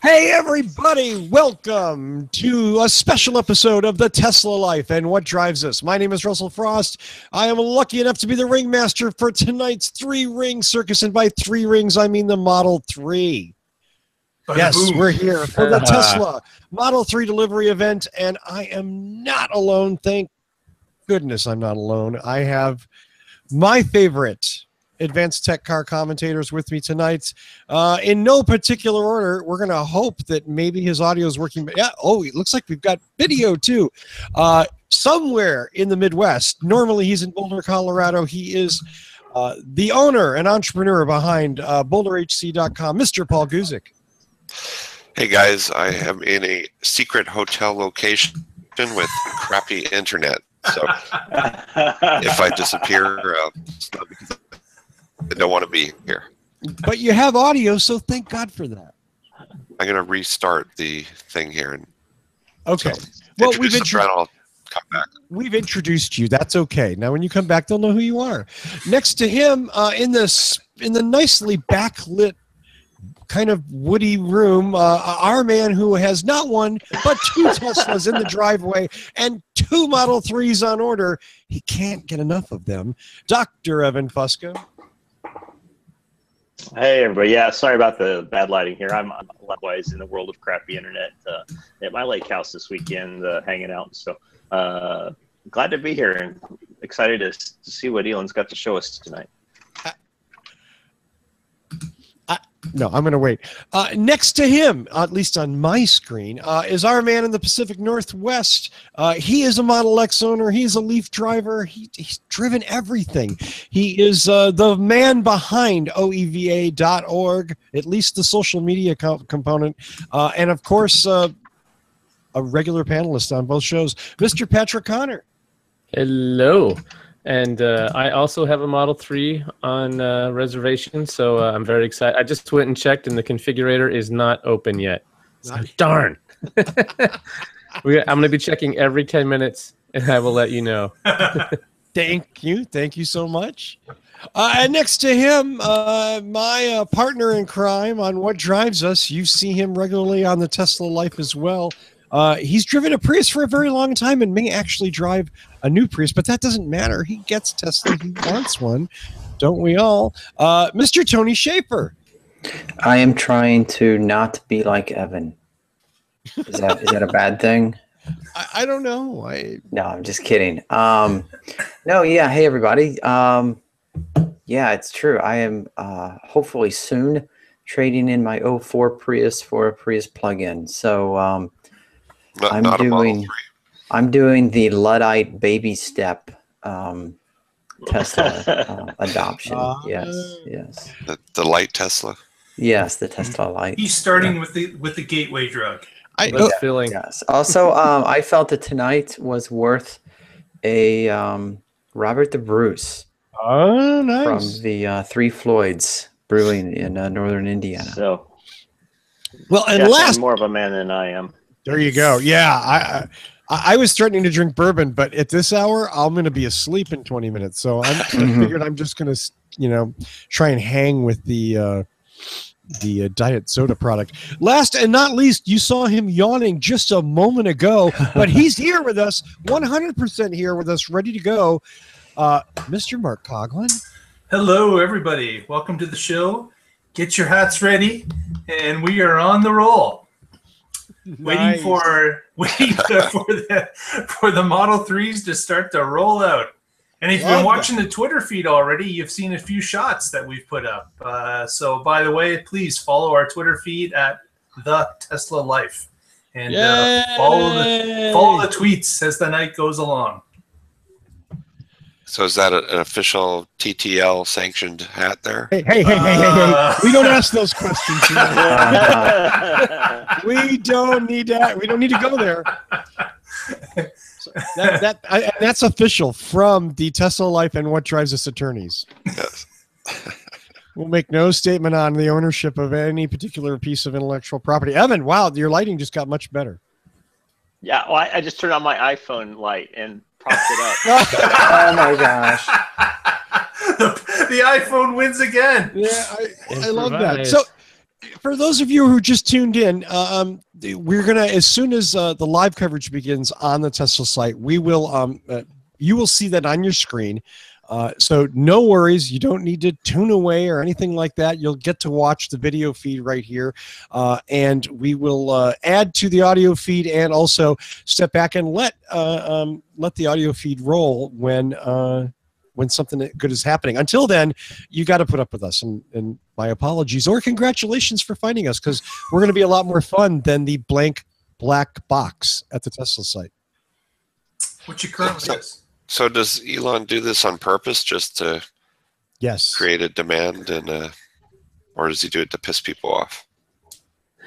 Hey everybody, welcome to a special episode of the Tesla Life and What Drives Us. My name is Russell Frost. I am lucky enough to be the ringmaster for tonight's three-ring circus, and by three rings I mean the Model 3. Yes, we're here for the Tesla Model 3 delivery event, and I am not alone. Thank goodness I'm not alone. I have my favorite advanced tech car commentators with me tonight. In no particular order, we're going to hope that maybe his audio is working. Yeah. Oh, it looks like we've got video too. Somewhere in the Midwest. Normally he's in Boulder, Colorado. He is the owner and entrepreneur behind BoulderHC.com, Mr. Paul Guzik. Hey guys, I am in a secret hotel location with crappy internet. So if I disappear, it's not because I don't want to be here. But you have audio, so thank God for that. I'm going to restart the thing here. And okay. So Well, I'll come back. We've introduced you. That's okay. Now, when you come back, they'll know who you are. Next to him, in the nicely backlit, kind of woody room, our man who has not one, but two Teslas in the driveway and two Model 3s on order. He can't get enough of them. Dr. Evan Fusco. Hey everybody, yeah, sorry about the bad lighting here. I'm likewise in the world of crappy internet at my lake house this weekend, hanging out. So glad to be here and excited to see what Elon's got to show us tonight. No, I'm going to wait. Next to him, at least on my screen, is our man in the Pacific Northwest. He is a Model X owner. He's a Leaf driver. He's driven everything. He is the man behind OEVA.org, at least the social media component. And, of course, a regular panelist on both shows, Mr. Patrick Connor. Hello. And I also have a Model 3 on reservation, so I'm very excited. I just went and checked, and the configurator is not open yet. So, darn. I'm going to be checking every 10 minutes, and I will let you know. Thank you. Thank you so much. And next to him, my partner in crime on What Drives Us. You see him regularly on the Tesla Life as well. He's driven a Prius for a very long time and may actually drive a new Prius, but that doesn't matter. He gets Tesla. He wants one. Don't we all? Mr. Tony Schaefer. I am trying to not be like Evan. Is that a bad thing? I don't know. No, I'm just kidding. No, yeah. Hey, everybody. Yeah, it's true. I am hopefully soon trading in my 04 Prius for a Prius plug-in. So I'm doing the Luddite baby step Tesla adoption. Yes. The light Tesla. Yes, the Tesla Light. He's starting with the gateway drug. Feeling. Yes. Also, I felt that tonight was worth a Robert the Bruce. Oh, nice. From the Three Floyds Brewing in northern Indiana. So, well, and last, more of a man than I am. There you go. Yeah, I was threatening to drink bourbon, but at this hour, I'm going to be asleep in 20 minutes. So I figured I'm just going to, try and hang with the diet soda product. Last and not least, you saw him yawning just a moment ago, but he's here with us, 100% here with us, ready to go. Mr. Mark Coughlin. Hello, everybody. Welcome to the show. Get your hats ready, and we are on the roll. Nice. Waiting for the Model 3s to start to roll out. And if you've been watching the Twitter feed already, you've seen a few shots that we've put up. So, by the way, please follow our Twitter feed at The Tesla Life. And follow the tweets as the night goes along. So is that an official TTL sanctioned hat there? Hey. We don't ask those questions. We don't need that. We don't need to go there. So that's official from the Tesla Life and What Drives Us attorneys. Yes. We'll make no statement on the ownership of any particular piece of intellectual property. Evan, wow, your lighting just got much better. Yeah, well, I just turned on my iPhone light and propped it up. Oh my gosh. The iPhone wins again. Yeah, I love that. So For those of you who just tuned in, we're gonna, as soon as the live coverage begins on the Tesla site, we will you will see that on your screen. So no worries, you don't need to tune away or anything like that. You'll get to watch the video feed right here, and we will add to the audio feed and also step back and let the audio feed roll when something good is happening. Until then, you got to put up with us, and my apologies or congratulations for finding us, because we're going to be a lot more fun than the blank black box at the Tesla site. Which you currently is. So does Elon do this on purpose just to create a demand, and or does he do it to piss people off?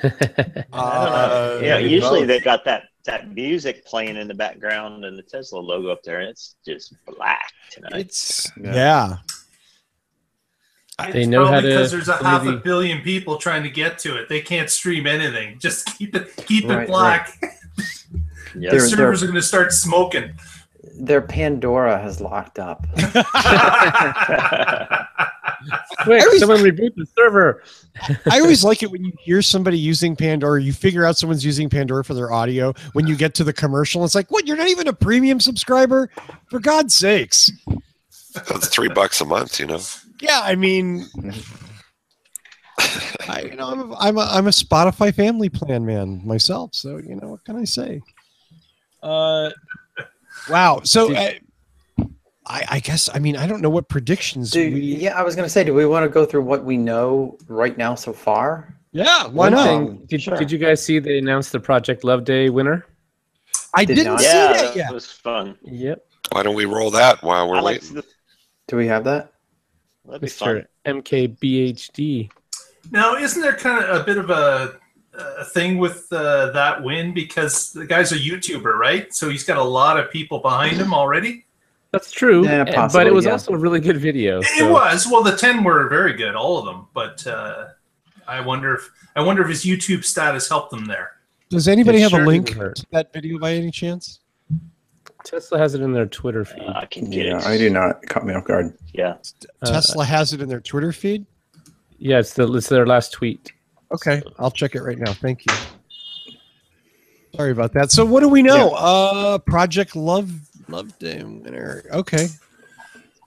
Yeah, usually they got that music playing in the background and the Tesla logo up there, and it's just black tonight. They know how to, because there's a 500 million people trying to get to it. They can't stream anything. Just keep it black. Right. Yeah, the servers are going to start smoking. Their Pandora has locked up. Quick, someone reboot the server. I always like it when you hear somebody using Pandora, you figure out someone's using Pandora for their audio. When you get to the commercial, it's like, what? You're not even a premium subscriber? For God's sakes. That's $3 a month, you know? Yeah, I mean, I'm a Spotify family plan man myself. So, what can I say? Wow. So I guess, I don't know what predictions Yeah, I was going to say, do we want to go through what we know right now so far? Yeah, why not? Did you guys see they announced the Project Love Day winner? I didn't see that yet. It was fun. Yep. Why don't we roll that while we're waiting? Do we have that? That'd be Mr. fun. MKBHD. Now, isn't there kind of a bit of a thing with that win, because the guy's a YouTuber, right? So he's got a lot of people behind him already. That's true, Yeah, but it was yeah. also a really good video. It was. Well, the 10 were very good, all of them. But I wonder if his YouTube status helped him there. Does anybody It have a sure link didn't hurt. to that video by any chance? Tesla has it in their Twitter feed. I can get it. I do not. Caught me off guard. Yeah. Tesla has it in their Twitter feed? Yeah, it's their last tweet. Okay, I'll check it right now. Thank you. Sorry about that. So what do we know? Project Love Day winner. Okay.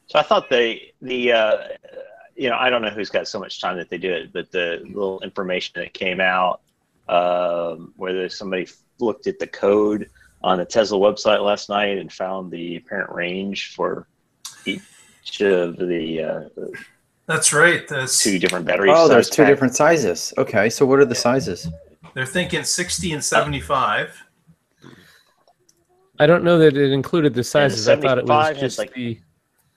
So I thought I don't know who's got so much time that they do it, but the little information that came out, whether somebody looked at the code on the Tesla website last night and found the apparent range for each of the That's right. two different battery Oh, there's size two packs. different sizes. Okay, so what are the sizes? They're thinking 60 and 75. I don't know that it included the sizes. I thought it 75 was has, just the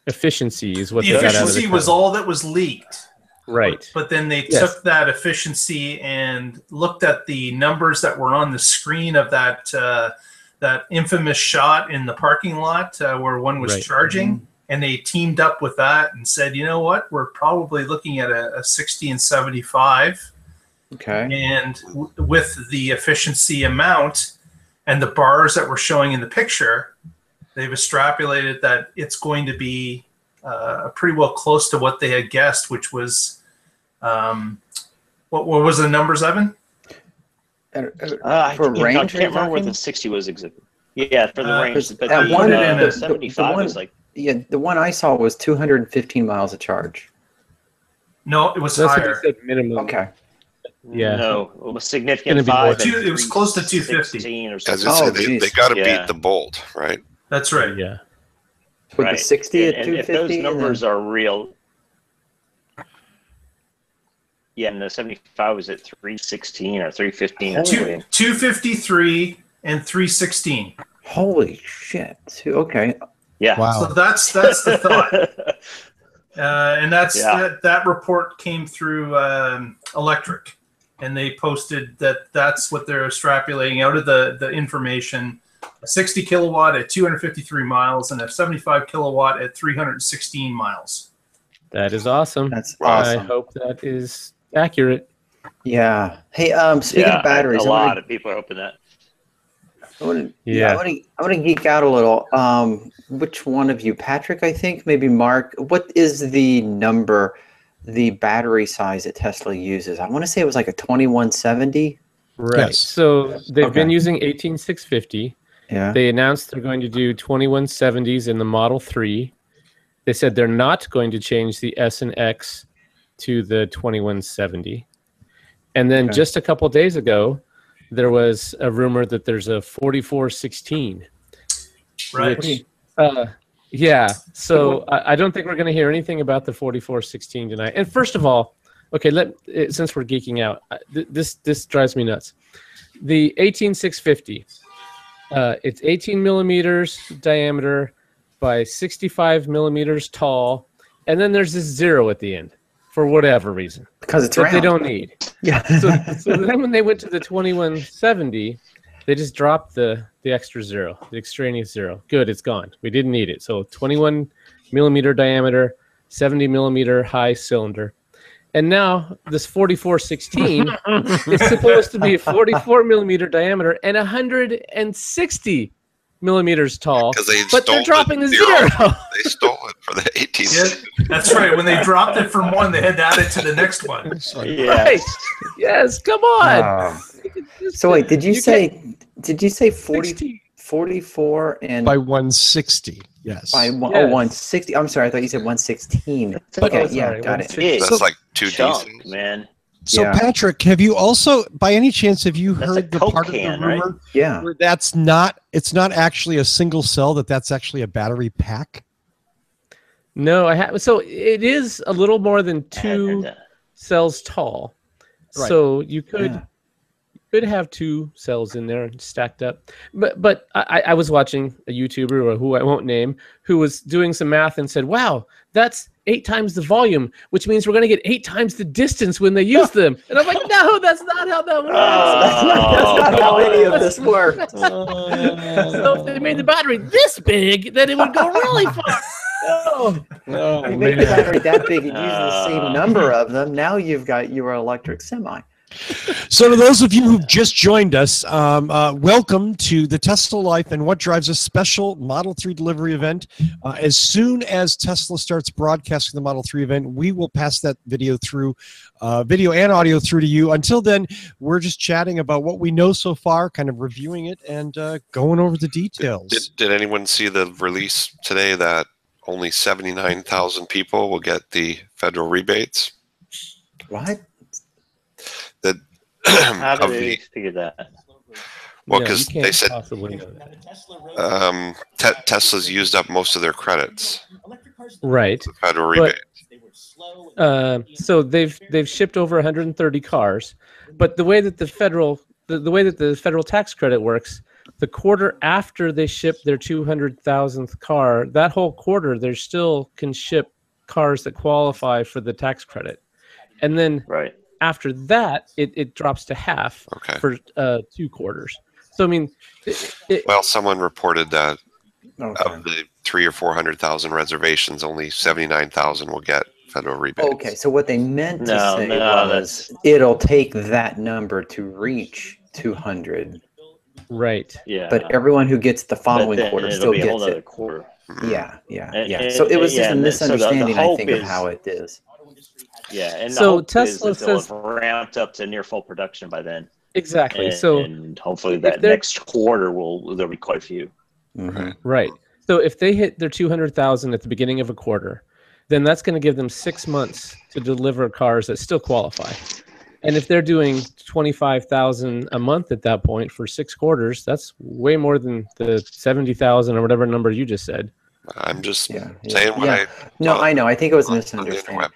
efficiency is what The they got out of efficiency the was code. all that was leaked. Right. But then they Yes. took that efficiency and looked at the numbers that were on the screen of that infamous shot in the parking lot where one was Right. charging, and they teamed up with that and said, you know what, we're probably looking at a 60 and 75, Okay. and with the efficiency amount and the bars that we're showing in the picture, they've extrapolated that it's going to be pretty well close to what they had guessed, which was what was the numbers, Evan? I For range, can't remember what you're the 60 was exactly. Yeah, for the range. But that the, one- the the 75 one- is like, Yeah, the one I saw was 215 miles of charge. No, it was That's what higher. they said minimum. Okay. Yeah. no, it was Gonna significant be more. 5. and It was close to 250. 316 or As something. I Oh, say, they geez. got to Yeah. beat the Bolt, right? That's right. Yeah. With Right. the 60 at and if 250. those numbers are real, yeah, and the 75 was at 316 or 315. or something. 253 and 316. Holy shit. Okay. Yeah. Wow. So that's the thought. And that's Yeah. that report came through Electric, and they posted that's what they're extrapolating out of the information: a 60 kilowatt at 253 miles and a 75 kilowatt at 316 miles. That is awesome. That's Wow. I awesome. hope that is accurate. Yeah. Hey, speaking Yeah, of batteries, a lot of people are hoping that. I want Yeah. to geek out a little. Which one of you, Patrick? I think maybe Mark. What is the number the battery size that Tesla uses. I want to say it was like a 2170. Right. Yes. So they've been Okay. using 18650. Yeah. They announced they're going to do 2170s in the Model 3. They said they're not going to change the S and X to the 2170. And then Okay. just a couple days ago, there was a rumor that there's a 4416. Right. Which, yeah. So I don't think we're going to hear anything about the 4416 tonight. And first of all, okay, since we're geeking out, this drives me nuts. The 18650, it's 18 millimeters diameter by 65 millimeters tall, and then there's this 0 at the end for whatever reason Because it's that round. they don't need. Yeah. So then when they went to the 2170, they just dropped the extra 0, the extraneous 0. Good, it's gone. We didn't need it. So 21 millimeter diameter, 70 millimeter high cylinder. And now this 4416 is supposed to be 44 millimeter diameter and 160 millimeters tall. Because they But stole they're dropping the 0. 0. They stole it for the 18. Yeah, that's right. When they dropped it from one, they had to add it to the next one. Right. Yes, come on. Oh. So wait, did you say 40, 60. 44 and By 160. Yes. by Yes. 160? I'm sorry, I thought you said 116. Okay, Oh, yeah, sorry, got it. 160. That's like 2 Chunk, decent. man. So Yeah. Patrick, have you also, by any chance, have you That's a heard the Coke part can, of the right? rumor Yeah. where it's not actually a single cell, that's actually a battery pack? No, I have. So it is a little more than I hadn't heard 2 that. cells tall. Right. So you could Yeah. have 2 cells in there stacked up. But I was watching a YouTuber, or who I won't name, who was doing some math and said, "Wow, that's 8 times the volume, which means we're going to get 8 times the distance when they use them." And I'm like, "No, that's not how that works." That's not how any of this works. So if they made the battery this big, then it would go really far. No. You make the battery that big and use the same number of them. Now you've got your electric semi. So to those of you who've just joined us, welcome to the Tesla Life and What Drives Us special Model 3 delivery event. As soon as Tesla starts broadcasting the Model 3 event, we will pass that video and audio through to you. Until then, we're just chatting about what we know so far, kind of reviewing it and going over the details. Did anyone see the release today that only 79,000 people will get the federal rebates? What? How Of did they the, figure that? well, No, you because can't they said possibly know that. Tesla's used up most of their credits, Right. the federal But- rebate. So they've shipped over 130 cars, but the way that the federal tax credit works, the quarter after they ship their 200,000th car, that whole quarter they still can ship cars that qualify for the tax credit, and then Right. after that it drops to half Okay. for 2 quarters. So I mean, Well, someone reported that Okay. of the 300,000 or 400,000 reservations, only 79,000 will get federal rebates. Okay, so what they meant to No, say no, was it'll take that number to reach 200, right. Yeah. but everyone who gets the But following then quarter it'll still be a whole gets other it. quarter. Yeah. And- So it was just yeah, a and then- so the misunderstanding, I hope think, of is- how it is. Yeah, and the So hope Tesla is that they'll says- have ramped up to near full production by then. Exactly. And, So and hopefully that they're- next quarter there'll be quite a few. Mhm. right. So if they hit their 200,000 at the beginning of a quarter, then that's going to give them 6 months to deliver cars that still qualify. And if they're doing 25,000 a month at that point for 6 quarters, that's way more than the 70,000 or whatever number you just said. I'm just Yeah. saying what Yeah. I No, saw I know. I think it was a on the misunderstanding. interweb.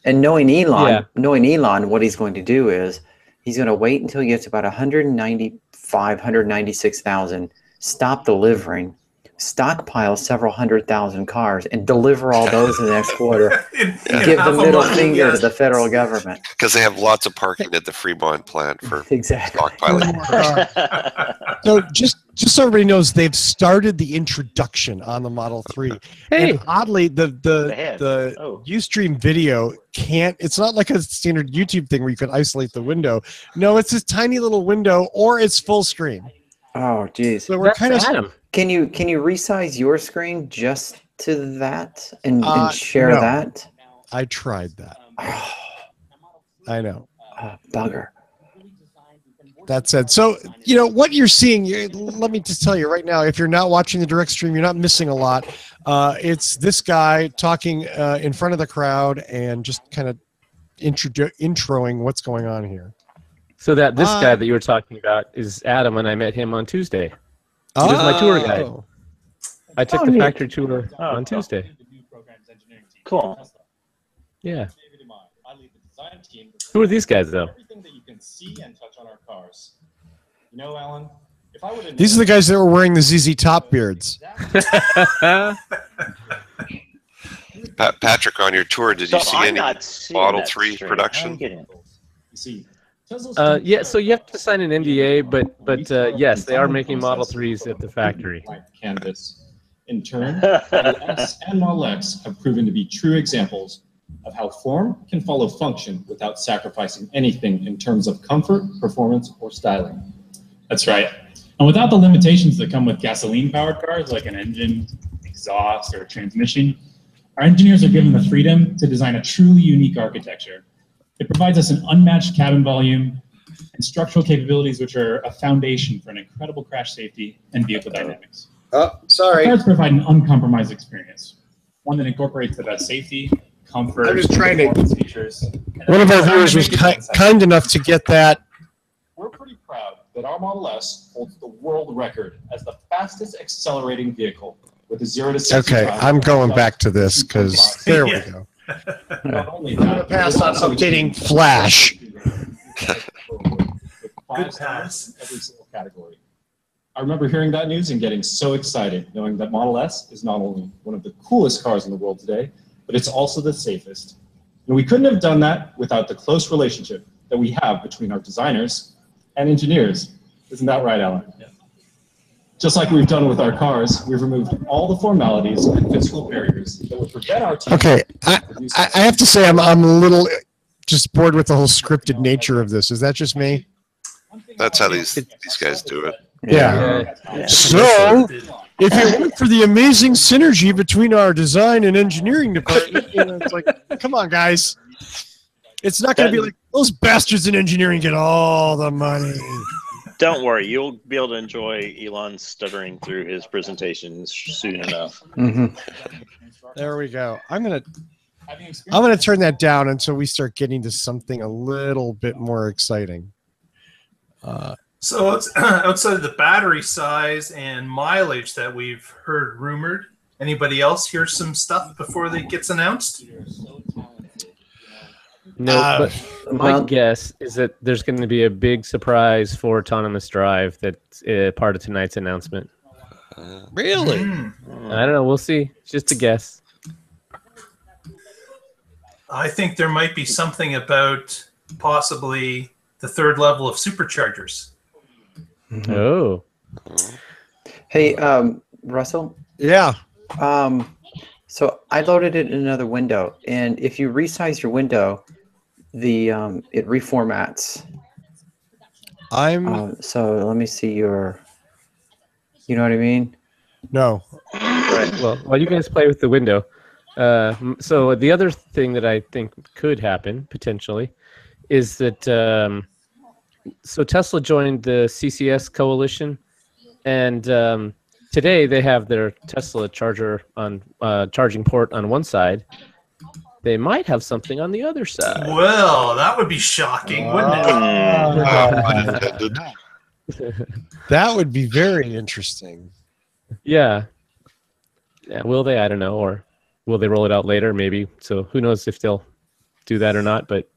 And knowing Yeah. Elon, what he's going to do is he's going to wait until he gets about 195, 196,000, stop delivering, stockpile several 100,000 cars, and deliver all those in the next quarter. In Give half the a middle month, finger yes. to the federal government. Because they have lots of parking at the Fremont plant for Exactly. stockpiling. So just so everybody knows, they've started the introduction on the Model 3. Hey, And oddly, They have. the Oh. Ustream video it's not like a standard YouTube thing where you can isolate the window. No, it's this tiny little window, or it's full screen. Oh, geez. So we're that's kind of Adam. Can you resize your screen just to that and Uh, share no. that? I tried that. I know. Bugger. That said, so what you're seeing. Let me just tell you right now. If you're not watching the direct stream, you're not missing a lot. It's this guy talking in front of the crowd and just kind of introing what's going on here. So this guy that you were talking about is Adam, and I met him on Tuesday. He was my tour guide. I took the factory tour on Tuesday. Cool. Yeah. Who are these guys, though? Everything that you can see and touch on our cars. You know, Alan, if I would have These are the guys that were wearing the ZZ Top beards. Patrick, on your tour, did you see any Model 3 stream. production? You see, Yeah, so you have to sign an NDA, but yes, they are making Model 3s at the factory. Like canvas. In turn, Model S and Model X have proven to be true examples of how form can follow function without sacrificing anything in terms of comfort, performance, or styling. That's right. And without the limitations that come with gasoline-powered cars, like an engine, exhaust, or transmission, our engineers are given the freedom to design a truly unique architecture. It provides us an unmatched cabin volume and structural capabilities, which are a foundation for an incredible crash safety and vehicle dynamics. Oh, sorry. Cars provide an uncompromised experience, one that incorporates the best safety, comfort, I'm just trying to- performance features. One of our viewers was kind enough to get that. We're pretty proud that our Model S holds the world record as the fastest accelerating vehicle with a 0 to 60. Okay, I'm going back to this because there we go. Not only I'm gonna that, pass on updating Flash. Good pass. Every single category. I remember hearing that news and getting so excited, knowing that Model S is not only one of the coolest cars in the world today, but it's also the safest. And we couldn't have done that without the close relationship that we have between our designers and engineers. Isn't that right, Alan? Yeah. Just like we've done with our cars, we've removed all the formalities and physical barriers that would prevent our team. Okay, I have to say I'm a little just bored with the whole scripted nature of this. Is that just me? That's how these guys do it. Yeah. So, if it weren't for the amazing synergy between our design and engineering department, it's like, come on, guys. It's not going to be like those bastards in engineering get all the money. Don't worry, you'll be able to enjoy Elon stuttering through his presentations soon enough. Mm-hmm. There we go. I'm gonna turn that down until we start getting to something a little bit more exciting. So it's outside of the battery size and mileage that we've heard rumored. Anybody else hear some stuff before it gets announced? No, but my guess is that there's going to be a big surprise for autonomous drive that's part of tonight's announcement. Really? I don't know. We'll see. It's just a guess. I think there might be something about possibly the third level of superchargers. Mm-hmm. Oh. Hey, Russell. Yeah. So I loaded it in another window, and if you resize your window, it reformats. So let me see your. You know what I mean? No. Right. Well, while you guys play with the window, so the other thing that I think could happen potentially is that so Tesla joined the CCS coalition, and today they have their Tesla charger on charging port on one side. They might have something on the other side. Well, that would be shocking, wouldn't it? That would be very interesting. Yeah. Will they? I don't know. Or will they roll it out later? Maybe. So who knows if they'll do that or not. But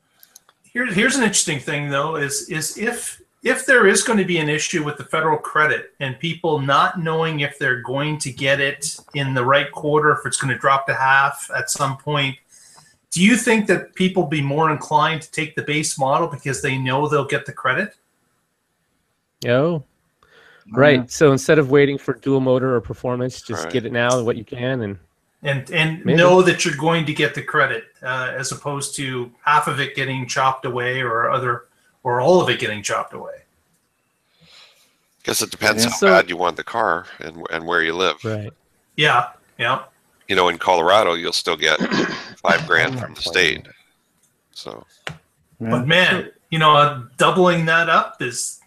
here's an interesting thing, though, is if there is going to be an issue with the federal credit and people not knowing if they're going to get it in the right quarter, if it's going to drop to half at some point, do you think that people be more inclined to take the base model because they know they'll get the credit? Oh, right. So instead of waiting for dual motor or performance, just Right. get it now, what you can, And Maybe. know that you're going to get the credit, as opposed to half of it getting chopped away or all of it getting chopped away. Guess it depends how So- bad you want the car and where you live. right? Yeah. You know, in Colorado, you'll still get $5,000 from the state. So, But man, doubling that up that's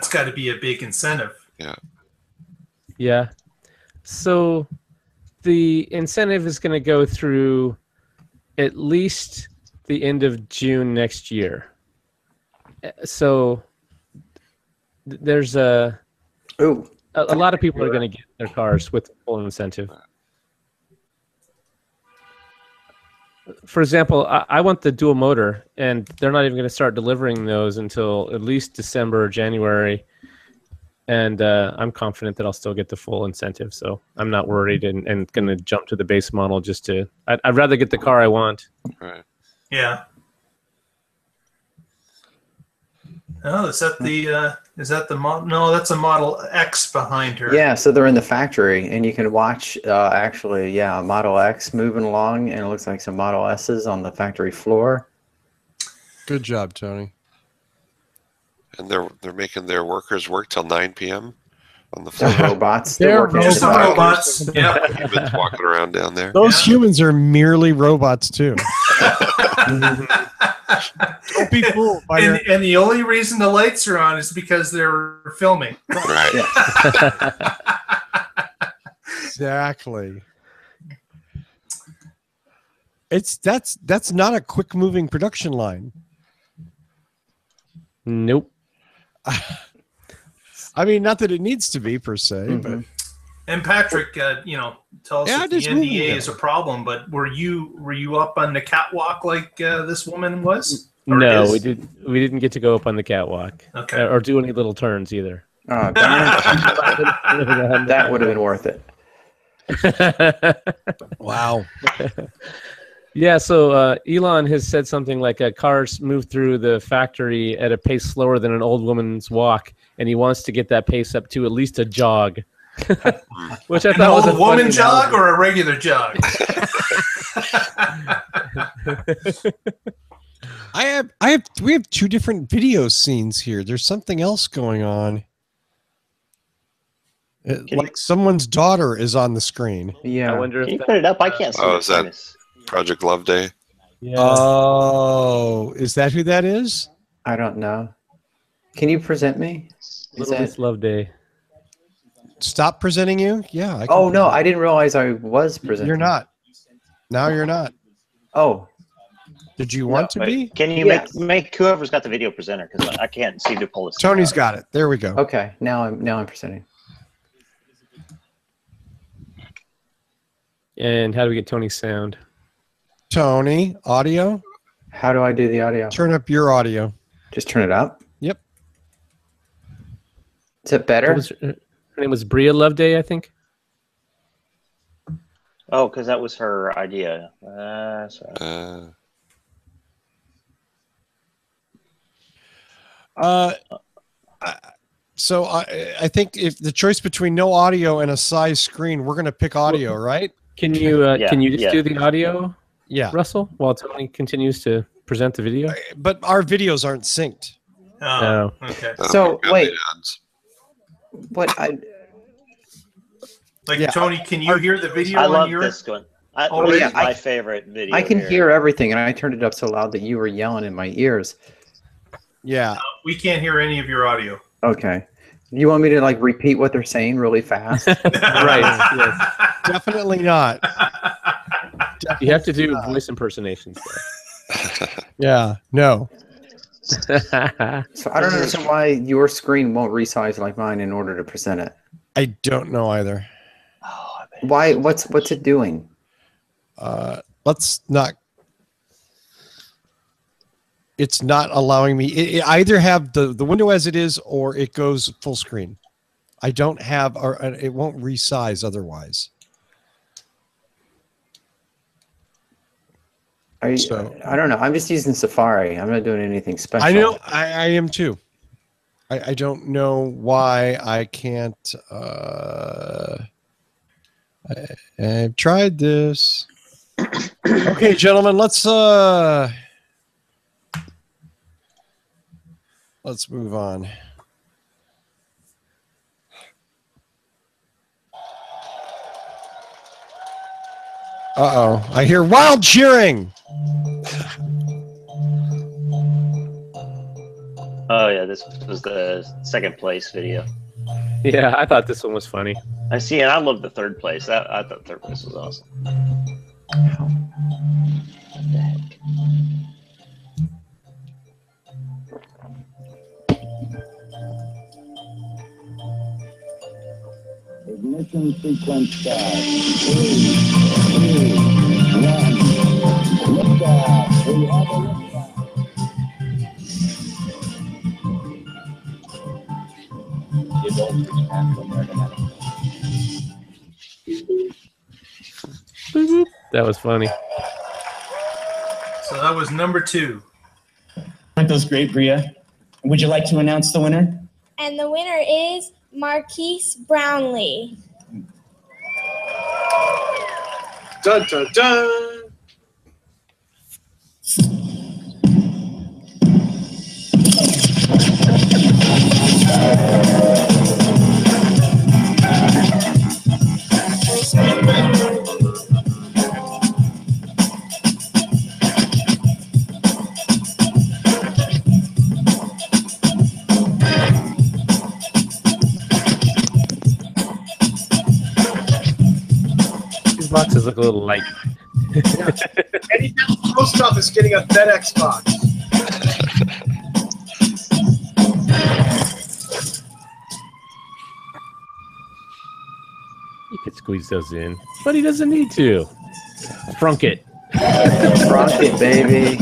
got to be a big incentive. Yeah. So the incentive is going to go through at least the end of June next year. So there's a lot of people are going to get their cars with full incentive. For example, I want the dual motor, and they're not even going to start delivering those until at least December or January. And I'm confident that I'll still get the full incentive, so I'm not worried and going to jump to the base model just to. I'd rather get the car I want. right. Yeah. Oh, is that the model? No, that's a Model X behind her. Yeah, so they're in the factory, and you can watch actually, a Model X moving along, and it looks like some Model S's on the factory floor. Good job, Tony. And they're making their workers work till 9 p.m. on the They're floor. robots. They're working Just the robots. robots. Yeah. Humans walking around down there. Those humans are merely robots too. Don't be fooled by your... And the only reason the lights are on is because they're filming. Right. Exactly. That's not a quick moving production line. Nope. I mean, not that it needs to be per se, but And Patrick, tell us if the just moving NDA there. is a problem. But were you up on the catwalk like this woman was? Or No, is? we didn't get to go up on the catwalk. Okay. Or do any little turns either. Oh, darn it. That would have been worth it. wow. Yeah, so Elon has said something like cars move through the factory at a pace slower than an old woman's walk, and he wants to get that pace up to at least a jog. Which I An thought was a old funny woman jog analogy. or a regular jog? We have two different video scenes here. There's something else going on. Like someone's daughter is on the screen. Yeah. I wonder Can you if put it up? I can't see Oh, it. is that Project Love Day? yeah. Oh, is that who that is? I don't know. Can you present me? Is Little that... Miss Love Day. Stop presenting you? Yeah. I can Oh, no, present. I didn't realize I was presenting. You're not. Now you're not. Oh, Did you want to be? Can you make whoever's got the video presenter? Because I can't seem to pull this. Tony's got it. There we go. okay. Now I'm presenting. And how do we get Tony's sound? Tony, audio. How do I do the audio? Turn up your audio. Just turn it up. Yep. Is it better? Her name was Bria Loveday, I think. Oh, because that was her idea. Sorry. So I think if the choice between no audio and a size screen, we're going to pick audio, right? Can you just yeah. do the audio, Yeah. Russell, while Tony continues to present the video? But our videos aren't synced. Oh, okay. So, wait. Ads. What? Yeah. Tony, can you hear the video I on love your? this one. Oh, This yeah, is my favorite video. I can here. hear everything, and I turned it up so loud that you were yelling in my ears. Yeah. We can't hear any of your audio. Okay. You want me to like repeat what they're saying really fast? Right. Yes. Definitely not. You have to do voice impersonations. Yeah. No. So I don't understand why your screen won't resize like mine in order to present it. I don't know either. Why? What's it doing? Let's not. It's not allowing me. It either have the window as it is, or it goes full screen. I don't have, or it won't resize otherwise. So- I don't know. I'm just using Safari. I'm not doing anything special. I know. I am too. I don't know why I can't. I've tried this. Okay, gentlemen, let's move on. Uh-oh. I hear wild cheering. Oh yeah, this was the second place video. Yeah, I thought this one was funny. I see, and I love the third place. I thought third place was awesome. What the heck? Ignition sequence start. 3, 2, 1. Liftoff. We have a liftoff. The adults respond to American Idol. Boop, boop. That was funny. So that was number 2. Aren't those great, Bria? Would you like to announce the winner? And the winner is Marquise Brownlee. Dun, dun, dun. These boxes look a little light. Eddie Post Office getting a FedEx box. He could squeeze those in, but he doesn't need to. Frunk it. Rock it, baby.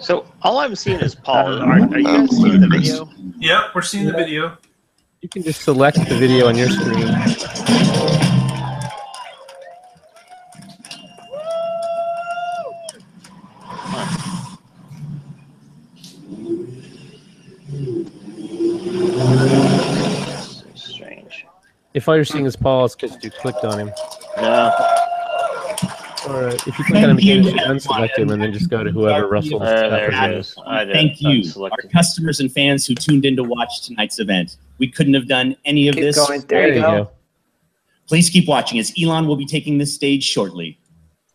So all I'm seeing is Paul. Are you guys seeing the video? Yep, we're seeing the video. You can just select the video on your screen. Strange. If all you're seeing is Paul, it's because you clicked on him. No. Or if you click on him again, you should unselect him and then just go to whoever Russell's There stuff it is. is. I did Thank you, unselect our it. customers and fans who tuned in to watch tonight's event. We couldn't have done any of Keep this. going. There you go. Please keep watching as Elon will be taking this stage shortly.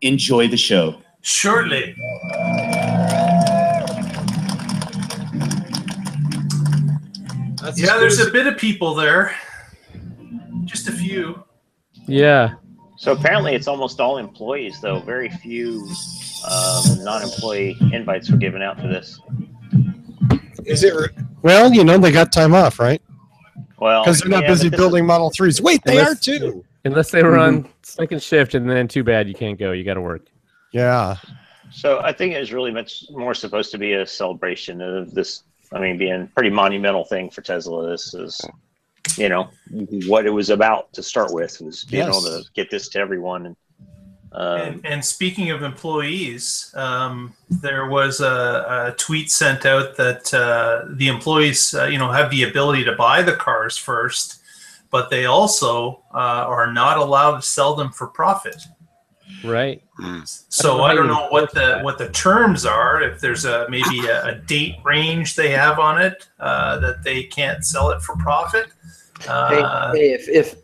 Enjoy the show. Shortly. Yeah, there's a bit of people there. Just a few. Yeah. So apparently it's almost all employees, though. Very few non-employee invites were given out for this. Is it? Well, you know, they got time off, right? Well, Because they're not yeah, busy but this building Model 3s. Wait, they Unless- are too. Unless they were on second shift, and then too bad you can't go. You got to work. Yeah. So I think it was really much more supposed to be a celebration of this. I mean, being a pretty monumental thing for Tesla. This is, you know, what it was about to start with was being able to get this to everyone. And speaking of employees, there was a tweet sent out that the employees, have the ability to buy the cars first, but they also are not allowed to sell them for profit. Right. So I don't know what the terms are. If there's maybe a date range they have on it that they can't sell it for profit. Hey,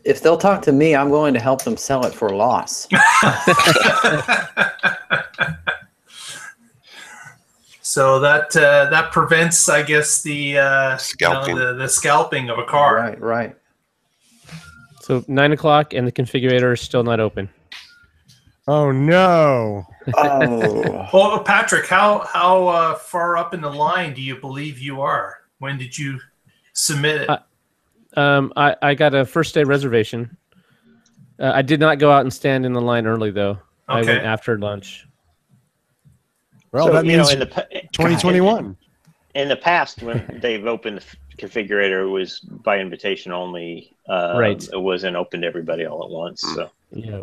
if they'll talk to me, I'm willing to help them sell it for a loss. So that prevents, I guess, the Scalping. the scalping of a car. Right, right. So 9 o'clock, and the configurator is still not open. Oh no. Oh. Well, Patrick, how far up in the line do you believe you are? When did you submit it? I got a first day reservation. I did not go out and stand in the line early though. I went after lunch. Well, So, that you know, means in the 2021. In the past, when they've opened the configurator, it was by invitation only. Right. It wasn't open to everybody all at once. So, Yeah.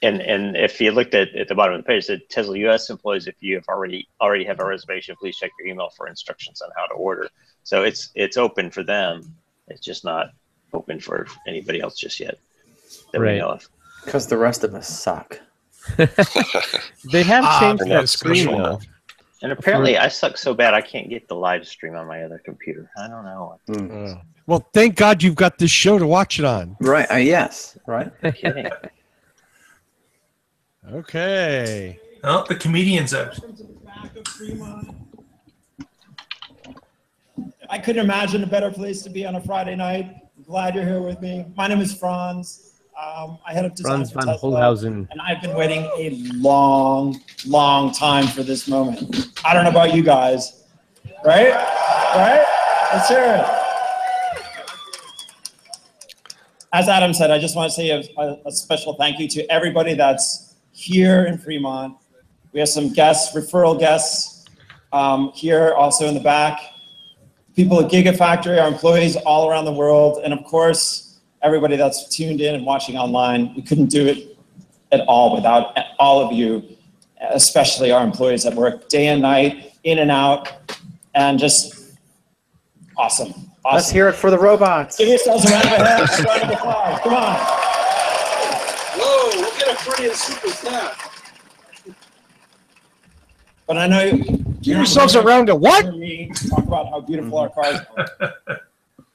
and if you looked at the bottom of the page, it said Tesla U.S. employees, if you have already have a reservation, please check your email for instructions on how to order. So it's open for them. It's just not open for anybody else just yet that we Right. know of. Because the rest of us suck. They have changed that that's screen special. though. And apparently, I suck so bad I can't get the live stream on my other computer. I don't know. Well, thank God you've got this show to watch it on. Right. Yes. Right. No kidding. Okay. Oh, the comedian's out. I couldn't imagine a better place to be on a Friday night. I'm glad you're here with me. My name is Franz. I head up design Franz for van Tesla, Holhausen. and I've been waiting a long, long time for this moment. I don't know about you guys, right? Right? Let's hear it. As Adam said, I just want to say a special thank you to everybody that's here in Fremont. We have some guests, referral guests here also in the back. People at Gigafactory, our employees all around the world, and of course, everybody that's tuned in and watching online. We couldn't do it at all without all of you, especially our employees that work day and night, in and out, and just awesome. Let's hear it for the robots. Give yourselves a round of applause. A round of applause. Come on. Whoa, we'll get a Freudian super snap. But I know Give yourselves a round of what? Hear me talk about how beautiful our cars are.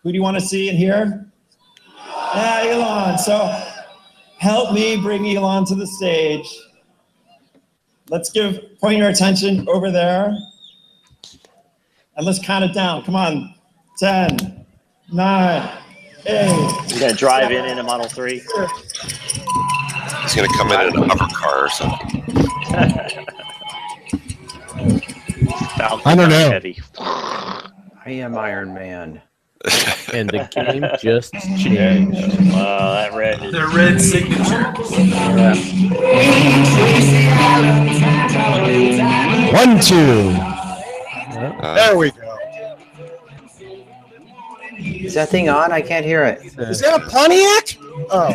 Who do you want to see and hear? Yeah, Elon. So help me bring Elon to the stage. Let's point your attention over there. And let's count it down. Come on. 10, 9, 8. You're going to drive in a Model 3? He's going to come in an upper car or something. I don't know. Heavy. I am Iron Man. And the game just changed. Wow, that red is... The red signature. 1, 2. There we go. Is that thing on? I can't hear it. Is that a Pontiac? Oh.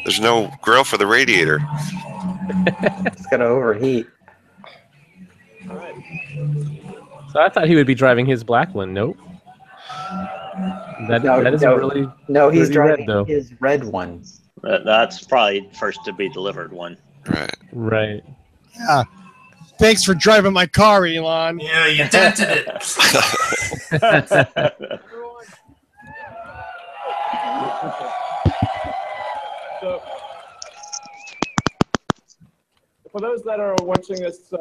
There's no grill for the radiator. It's going to overheat. So I thought he would be driving his black one. Nope. That isn't really. No, he's really driving red, though. his red one. That's probably first to be delivered one. Right. Right. Yeah. Thanks for driving my car, Elon. Yeah, you dented it. So, for those that are watching this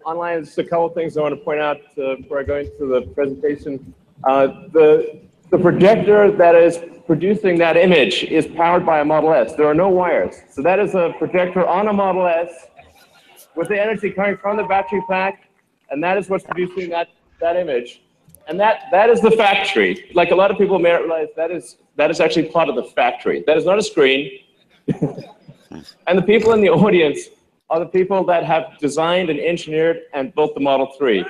online, just a couple things I want to point out before I go into the presentation. The projector that is producing that image is powered by a Model S. There are no wires. So that is a projector on a Model S with the energy coming from the battery pack, and that is what's producing that image. And that is the factory. Like a lot of people may not realize, that is actually part of the factory. That is not a screen. And the people in the audience are the people that have designed and engineered and built the Model 3.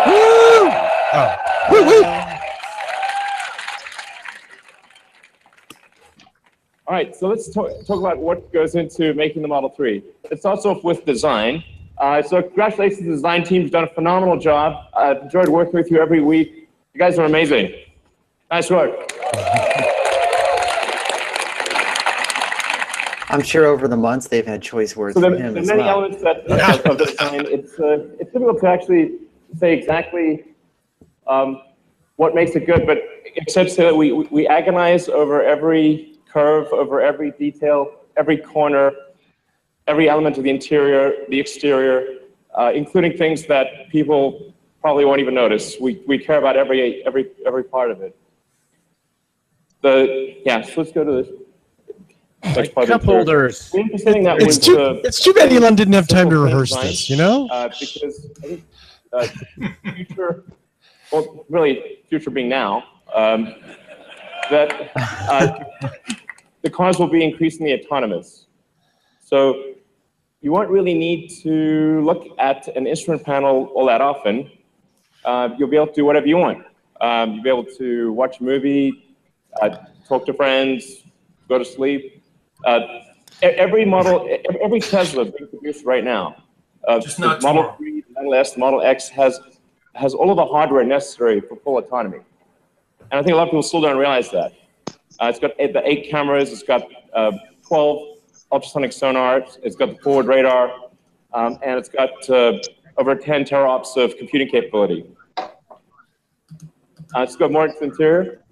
Oh. Woo, woo. All right, so let's talk about what goes into making the Model 3. It starts off with design. So congratulations to the design team. You've done a phenomenal job. I've enjoyed working with you every week. You guys are amazing. Nice work. I'm sure over the months they've had choice words So from there him are as many well. elements of the design. It's difficult to actually say exactly what makes it good, but except to say that we agonize over every curve, over every detail, every corner, every element of the interior, the exterior, including things that people probably won't even notice. We care about every part of it. So let's go to this. Cup holders. It's too bad Elon didn't have time to rehearse this, you know? Because I think future, well, really future being now, that the cars will be increasingly autonomous. So you won't really need to look at an instrument panel all that often. You'll be able to do whatever you want. You'll be able to watch a movie, talk to friends, go to sleep. Every Tesla being produced right now, Just not Model 3, Model S, Model X has all of the hardware necessary for full autonomy. And I think a lot of people still don't realize that. It's got the 8 cameras, it's got 12 ultrasonic sonar. It's got the forward radar, and it's got over 10 teraops of computing capability. Let's go more into the interior.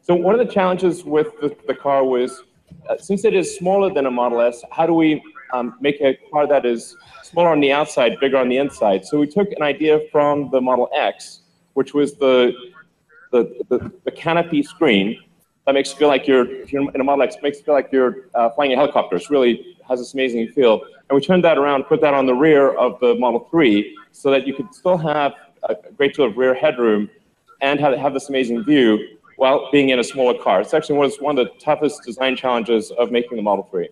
So one of the challenges with the car was, since it is smaller than a Model S, how do we make a car that is smaller on the outside, bigger on the inside? So we took an idea from the Model X, which was the canopy screen that makes you feel like if you're in a Model X, makes you feel like you're flying a helicopter. It really has this amazing feel. And we turned that around, put that on the rear of the Model 3 so that you could still have a great deal of rear headroom and have this amazing view while being in a smaller car. It's actually one of the toughest design challenges of making the Model 3.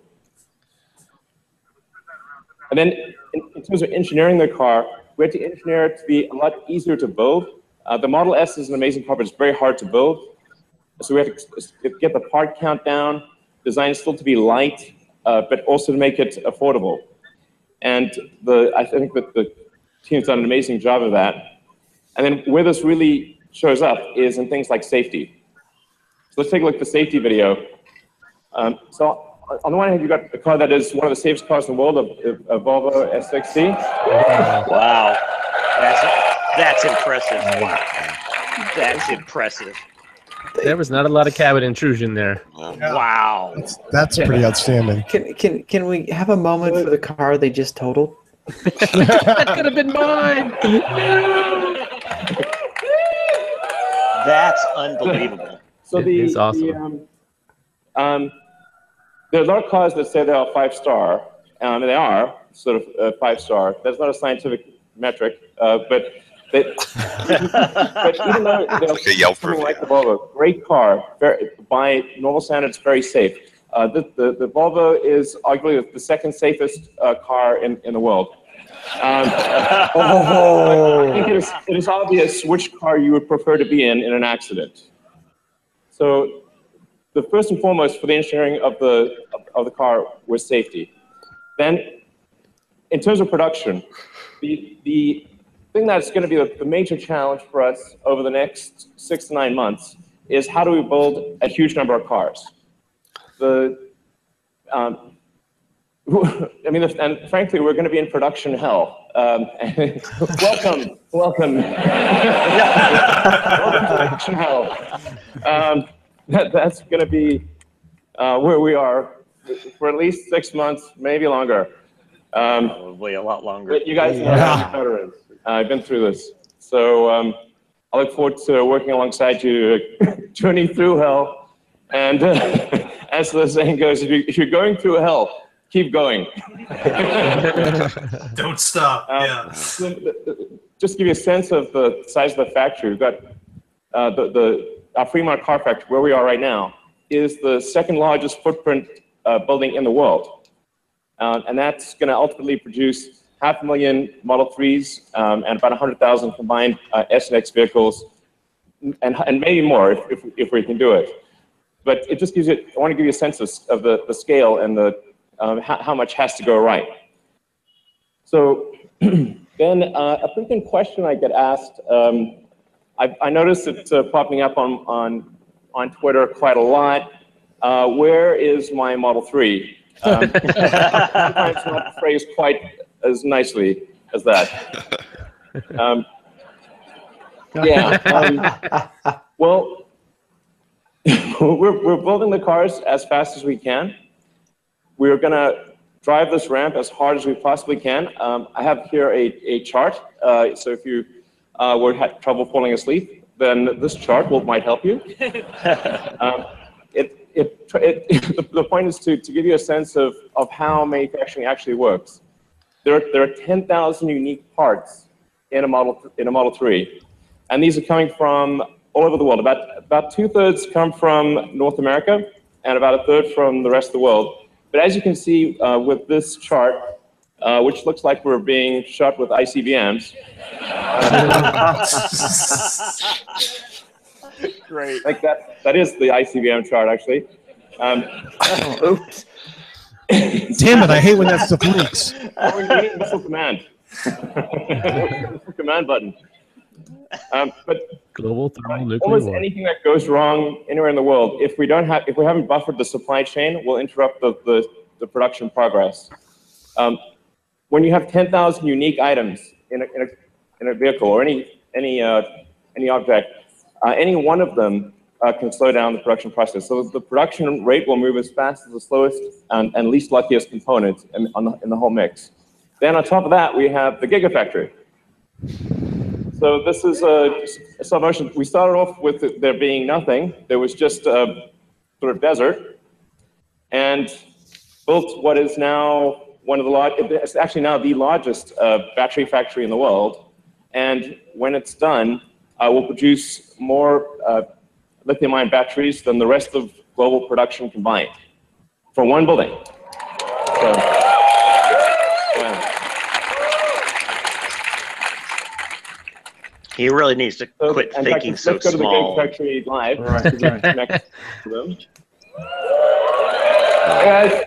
And then in terms of engineering the car, we had to engineer it to be a lot easier to build. The Model S is an amazing car, but it's very hard to build. So we had to get the part count down, design it still to be light, but also to make it affordable. And I think that the team's done an amazing job of that. And then where this really shows up is in things like safety. So let's take a look at the safety video. So on the one hand, you've got a car that is one of the safest cars in the world, a Volvo S60. Wow. That's impressive. Wow. That's impressive. There was not a lot of cabin intrusion there. Wow. That's pretty outstanding. Can we have a moment for the car they just totaled? That could have been mine. That's unbelievable. So it's awesome. There are a lot of cars that say they are 5-star, and they are sort of 5-star. That's not a scientific metric, but even though they're like a Yelp something like the Volvo, great car, by normal standards, very safe. The Volvo is arguably the second safest car in the world. I think it is obvious which car you would prefer to be in an accident. So the first and foremost for the engineering of the car was safety. Then, in terms of production, the thing that's going to be the major challenge for us over the next 6 to 9 months is how do we build a huge number of cars. And frankly, we're going to be in production hell. Welcome to production hell. That's going to be where we are for at least 6 months, maybe longer. Probably a lot longer. But you guys are veterans. I've been through this. So I look forward to working alongside you, journey through hell. And as the saying goes, if you're going through hell, keep going. Don't stop. Yeah. Just to give you a sense of the size of the factory, we've got our Fremont car factory, where we are right now, is the second largest footprint building in the world. And that's going to ultimately produce 500,000 Model 3s and about 100,000 combined S and X vehicles, and maybe more if we can do it. But it just gives you, I want to give you a sense of the scale and how much has to go right. So then a frequent question I get asked, I noticed it popping up on Twitter quite a lot. Where is my Model 3? Sometimes not phrased quite as nicely as that. Well, we're building the cars as fast as we can. We're going to drive this ramp as hard as we possibly can. I have here a chart. So if you were had trouble falling asleep, then this chart might help you. The point is to give you a sense of how manufacturing actually works. There are 10,000 unique parts in a Model 3, and these are coming from all over the world. About 2/3 come from North America, and about 1/3 from the rest of the world. But as you can see with this chart, which looks like we're being shot with ICBMs. Great. Like that is the ICBM chart, actually. Oops. Damn it, I hate when that stuff leaks. Missile command. Missile command button. But Global thermal nuclear almost war. anything that goes wrong anywhere in the world, if we haven't buffered the supply chain, will interrupt the production progress. When you have 10,000 unique items in a vehicle or any object, any one of them can slow down the production process. So the production rate will move as fast as the slowest and least luckiest component in the whole mix. Then on top of that, we have the Gigafactory. So this is a stop motion. We started off with there being nothing. There was just a sort of desert, and built what is now it's actually now the largest battery factory in the world. And when it's done, we'll produce more lithium-ion batteries than the rest of global production combined for one building. So, He really needs to quit thinking so let's go small. to the Gigafactory live. Right. Next to them. Hey guys.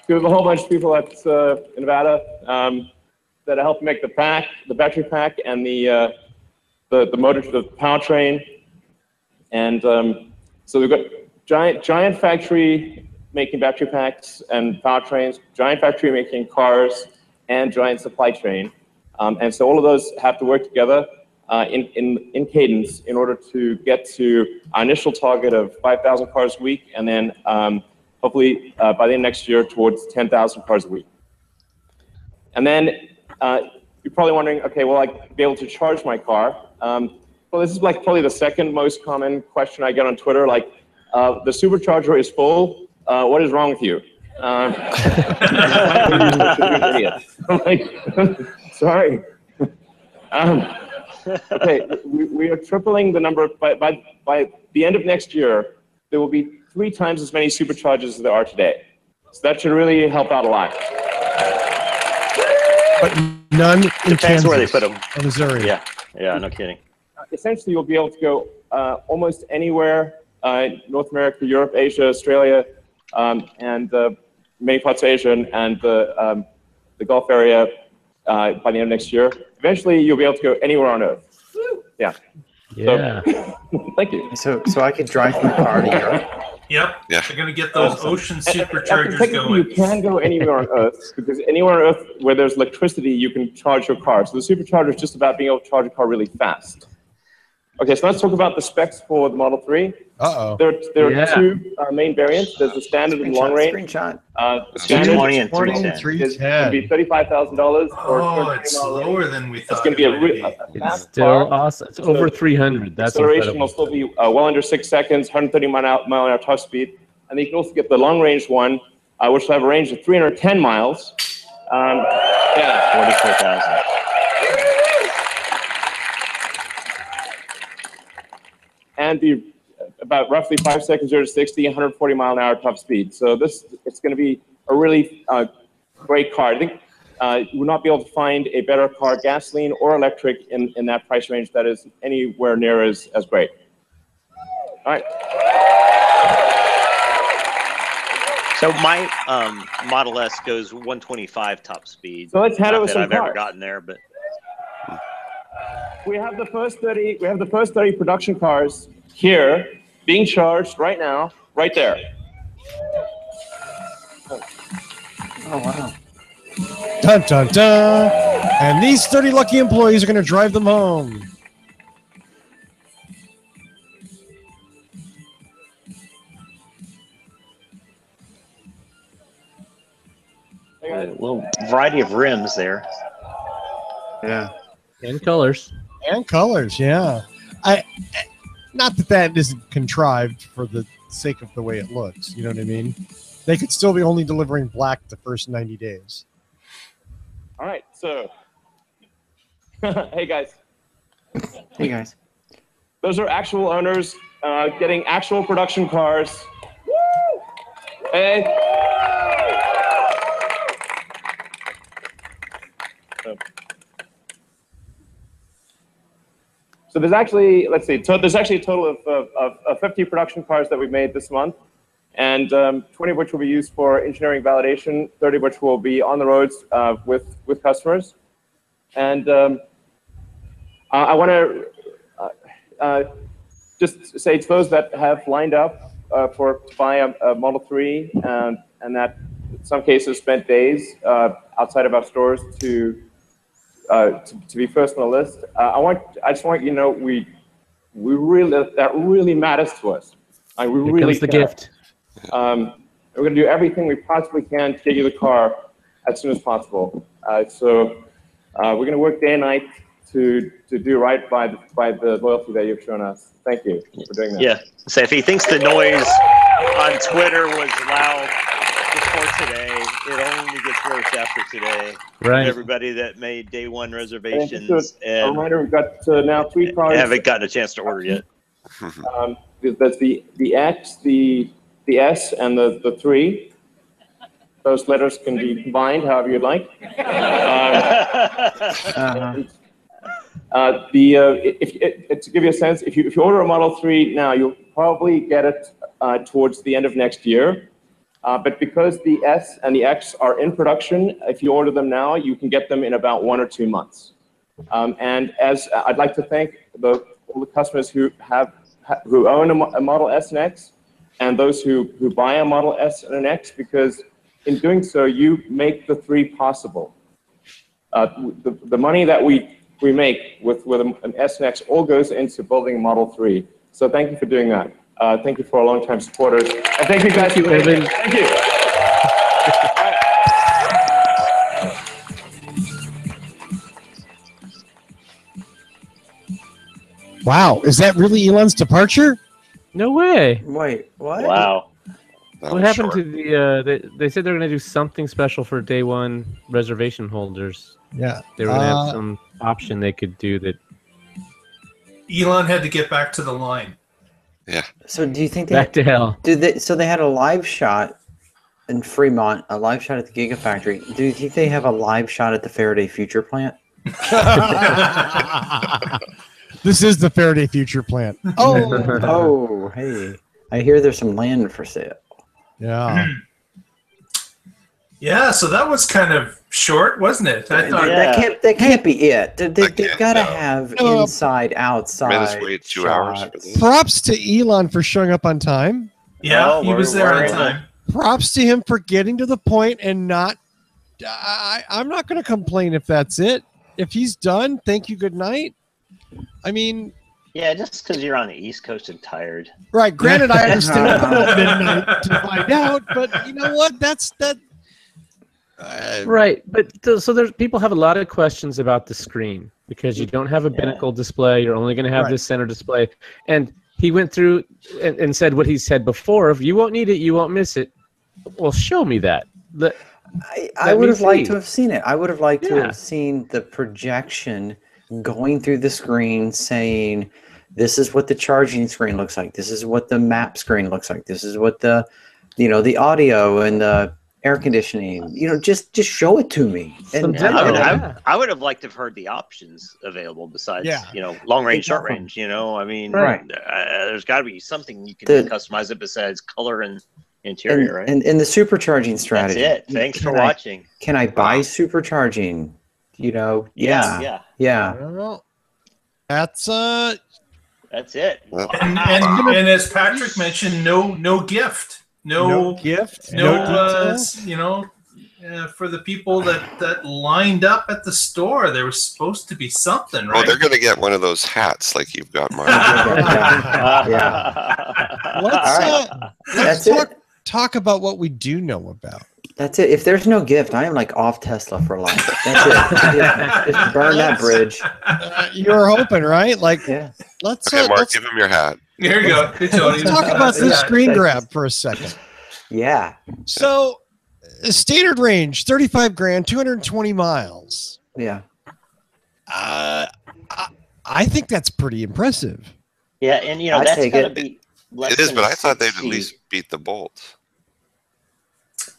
There's a whole bunch of people at in Nevada that helped make the battery pack, and the motor, the powertrain, and so we've got giant factory making battery packs and powertrains, giant factory making cars, and giant supply chain, and so all of those have to work together in cadence in order to get to our initial target of 5,000 cars a week, and then hopefully by the end of next year towards 10,000 cars a week. And then you're probably wondering, okay, will I be able to charge my car? Well, this is like probably the second most common question I get on Twitter, like, the supercharger is full, what is wrong with you? I'm like, sorry. Okay, we are tripling the number. By the end of next year, there will be 3 times as many superchargers as there are today. So that should really help out a lot. But none in Depends Kansas where they put them. or Missouri. Yeah, no kidding. Essentially, you'll be able to go almost anywhere, North America, Europe, Asia, Australia, and many parts of Asia and the Gulf area by the end of next year. Eventually, you'll be able to go anywhere on Earth. Yeah. Yeah. So, thank you. So I could drive my car to Europe. Yep. Yeah. They're going to get those ocean superchargers Technically, going. you can go anywhere on Earth, because anywhere on Earth where there's electricity, you can charge your car. So the supercharger is just about being able to charge a car really fast. Okay, so let's talk about the specs for the Model 3. Uh-oh. There are 2 main variants. There's the standard and long range. Screenshot. The standard 220 and 310. is going to be $35,000. Oh, it's lower than we thought. It's going to be It's still awesome. It's over 300. That's acceleration will incredible. still be well under 6 seconds, 130 mile an hour top speed. And then you can also get the long range one, which will have a range of 310 miles. Yeah. 44,000. And be about roughly 5 seconds 0 to 60, 140 mile an hour top speed. So it's going to be a really great car. I think you will not be able to find a better car, gasoline or electric, in that price range that is anywhere near as great. All right. So my Model S goes 125 top speed. So let's head Not over that some I've ever cars. gotten there, but We have the first 30. We have the first 30 production cars here, being charged right now, right there. Oh wow! Dun dun dun! And these 30 lucky employees are going to drive them home. a little variety of rims there. Yeah. And colors. And colors, yeah. Not that isn't contrived for the sake of the way it looks. You know what I mean? They could still be only delivering black the first 90 days. All right, so hey guys. Hey guys. Those are actual owners getting actual production cars. Woo! Hey. So there's actually, let's see, so there's actually a total of 50 production cars that we've made this month, and 20 of which will be used for engineering validation, 30 of which will be on the roads with customers. And I want to just say to those that have lined up to buy a Model 3 and that in some cases spent days outside of our stores to be first on the list. I just want you to know we really, that really matters to us. We Here really comes the care. gift. We're going to do everything we possibly can to get you the car as soon as possible. So we're going to work day and night to do right by the loyalty that you've shown us. Thank you for doing that. Yeah. So if he thinks the noise on Twitter was loud before today, it only gets worse after today. Right. Everybody that made day one And reservations just a reminder, we've got now 3 cars. haven't gotten a chance to order yet. That's the X, the S, and the 3. Those letters can be combined however you'd like. To give you a sense, if you order a Model 3 now, you'll probably get it towards the end of next year. But because the S and the X are in production, if you order them now, you can get them in about 1 or 2 months. And as I'd like to thank all the customers who own a Model S and X, and those who buy a Model S and an X, because in doing so, you make the 3 possible. The money that we make with an S and X all goes into building a Model 3. So thank you for doing that. Thank you for our longtime supporters. And thank you guys for listening. Thank you. Wow, is that really Elon's departure? No way. Wait, what? Wow. What happened to the? They said they're going to do something special for day one reservation holders. Yeah, they were going to have some option they could do that. Elon had to get back to the line. Yeah. So do you think Back to hell. So they had a live shot in Fremont, a live shot at the Gigafactory. Do you think they have a live shot at the Faraday Future plant? This is the Faraday Future plant. Oh, hey. I hear there's some land for sale. Yeah. Yeah, so that was kind of short, wasn't it? I thought That can't be it. They've got to have inside, outside. Made us wait 2 hours for this. Props to Elon for showing up on time. Yeah, he was there on time. Props to him for getting to the point and not. I'm not going to complain if that's it. If he's done, thank you, good night. I mean, yeah, just because you're on the East Coast and tired. Right. Granted, I understand about midnight to find out, but you know what? That's that. Right, but so there's people have a lot of questions about the screen because you don't have a binnacle display. You're only going to have this center display, and he went through and said what he said before: "If you won't need it, you won't miss it." Well, show me that. I would have liked to have seen it. I would have liked to have seen the projection going through the screen saying, this is what the charging screen looks like. This is what the map screen looks like. This is what the, the audio and the air conditioning, just show it to me. And I would have liked to have heard the options available besides, long range, short range, I mean, there's got to be something you can customize it besides color and interior, right? And the supercharging strategy. That's it. Thanks for watching. Can I buy supercharging? Yeah. Well, that's it. And as Patrick mentioned, no gift. No gift. For the people that lined up at the store, there was supposed to be something, right? Oh, they're going to get one of those hats like you've got, Mark. Let's talk about what we do know about. That's it. If there's no gift, I am like off Tesla for life. That's it. Just burn that bridge. You're hoping, right? Like, let's. Okay, Mark, give him your hat. Here you go. Let's talk about this screen grab for a second. Yeah. So, standard range, 35 grand, 220 miles. Yeah. I think that's pretty impressive. Yeah, and that's got to be. It is, but I thought they'd at least beat the Bolt.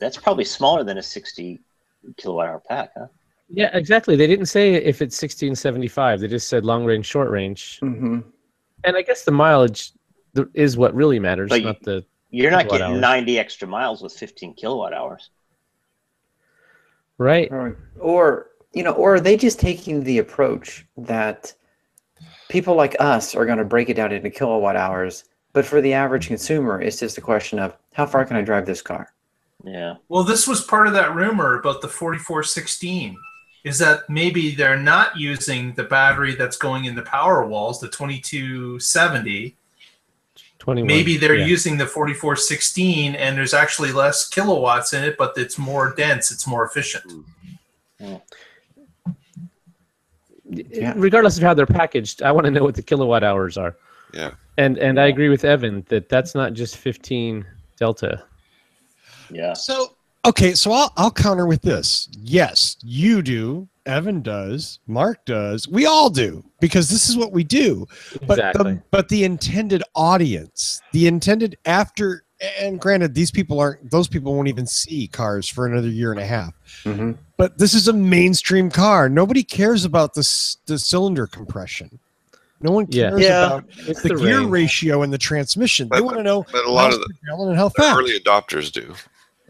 That's probably smaller than a 60 kilowatt hour pack, huh? Yeah, exactly. They didn't say if it's 1675. They just said long range, short range. Mm-hmm. And I guess the mileage is what really matters, but not the. You're not getting hours. 90 extra miles with 15 kilowatt hours. Right. Or or are they just taking the approach that people like us are going to break it down into kilowatt hours, but for the average consumer, it's just a question of how far can I drive this car? Yeah. Well, this was part of that rumor about the 4416, is that maybe they're not using the battery that's going in the power walls, the 2270. 21, maybe they're using the 4416 and there's actually less kilowatts in it, but it's more dense, it's more efficient. Yeah. Regardless of how they're packaged, I want to know what the kilowatt hours are. Yeah. And I agree with Evan that that's not just 15 delta. Yeah. So okay, so I'll counter with this. Yes, you do. Evan does. Mark does. We all do, because this is what we do. But Exactly. but the intended audience, the intended after, and granted, those people won't even see cars for another year and a half. Mm-hmm. But this is a mainstream car. Nobody cares about the cylinder compression. No one cares about It's the the gear range. ratio and the transmission. They want to know But a lot miles of per gallon and how the fast. early adopters do.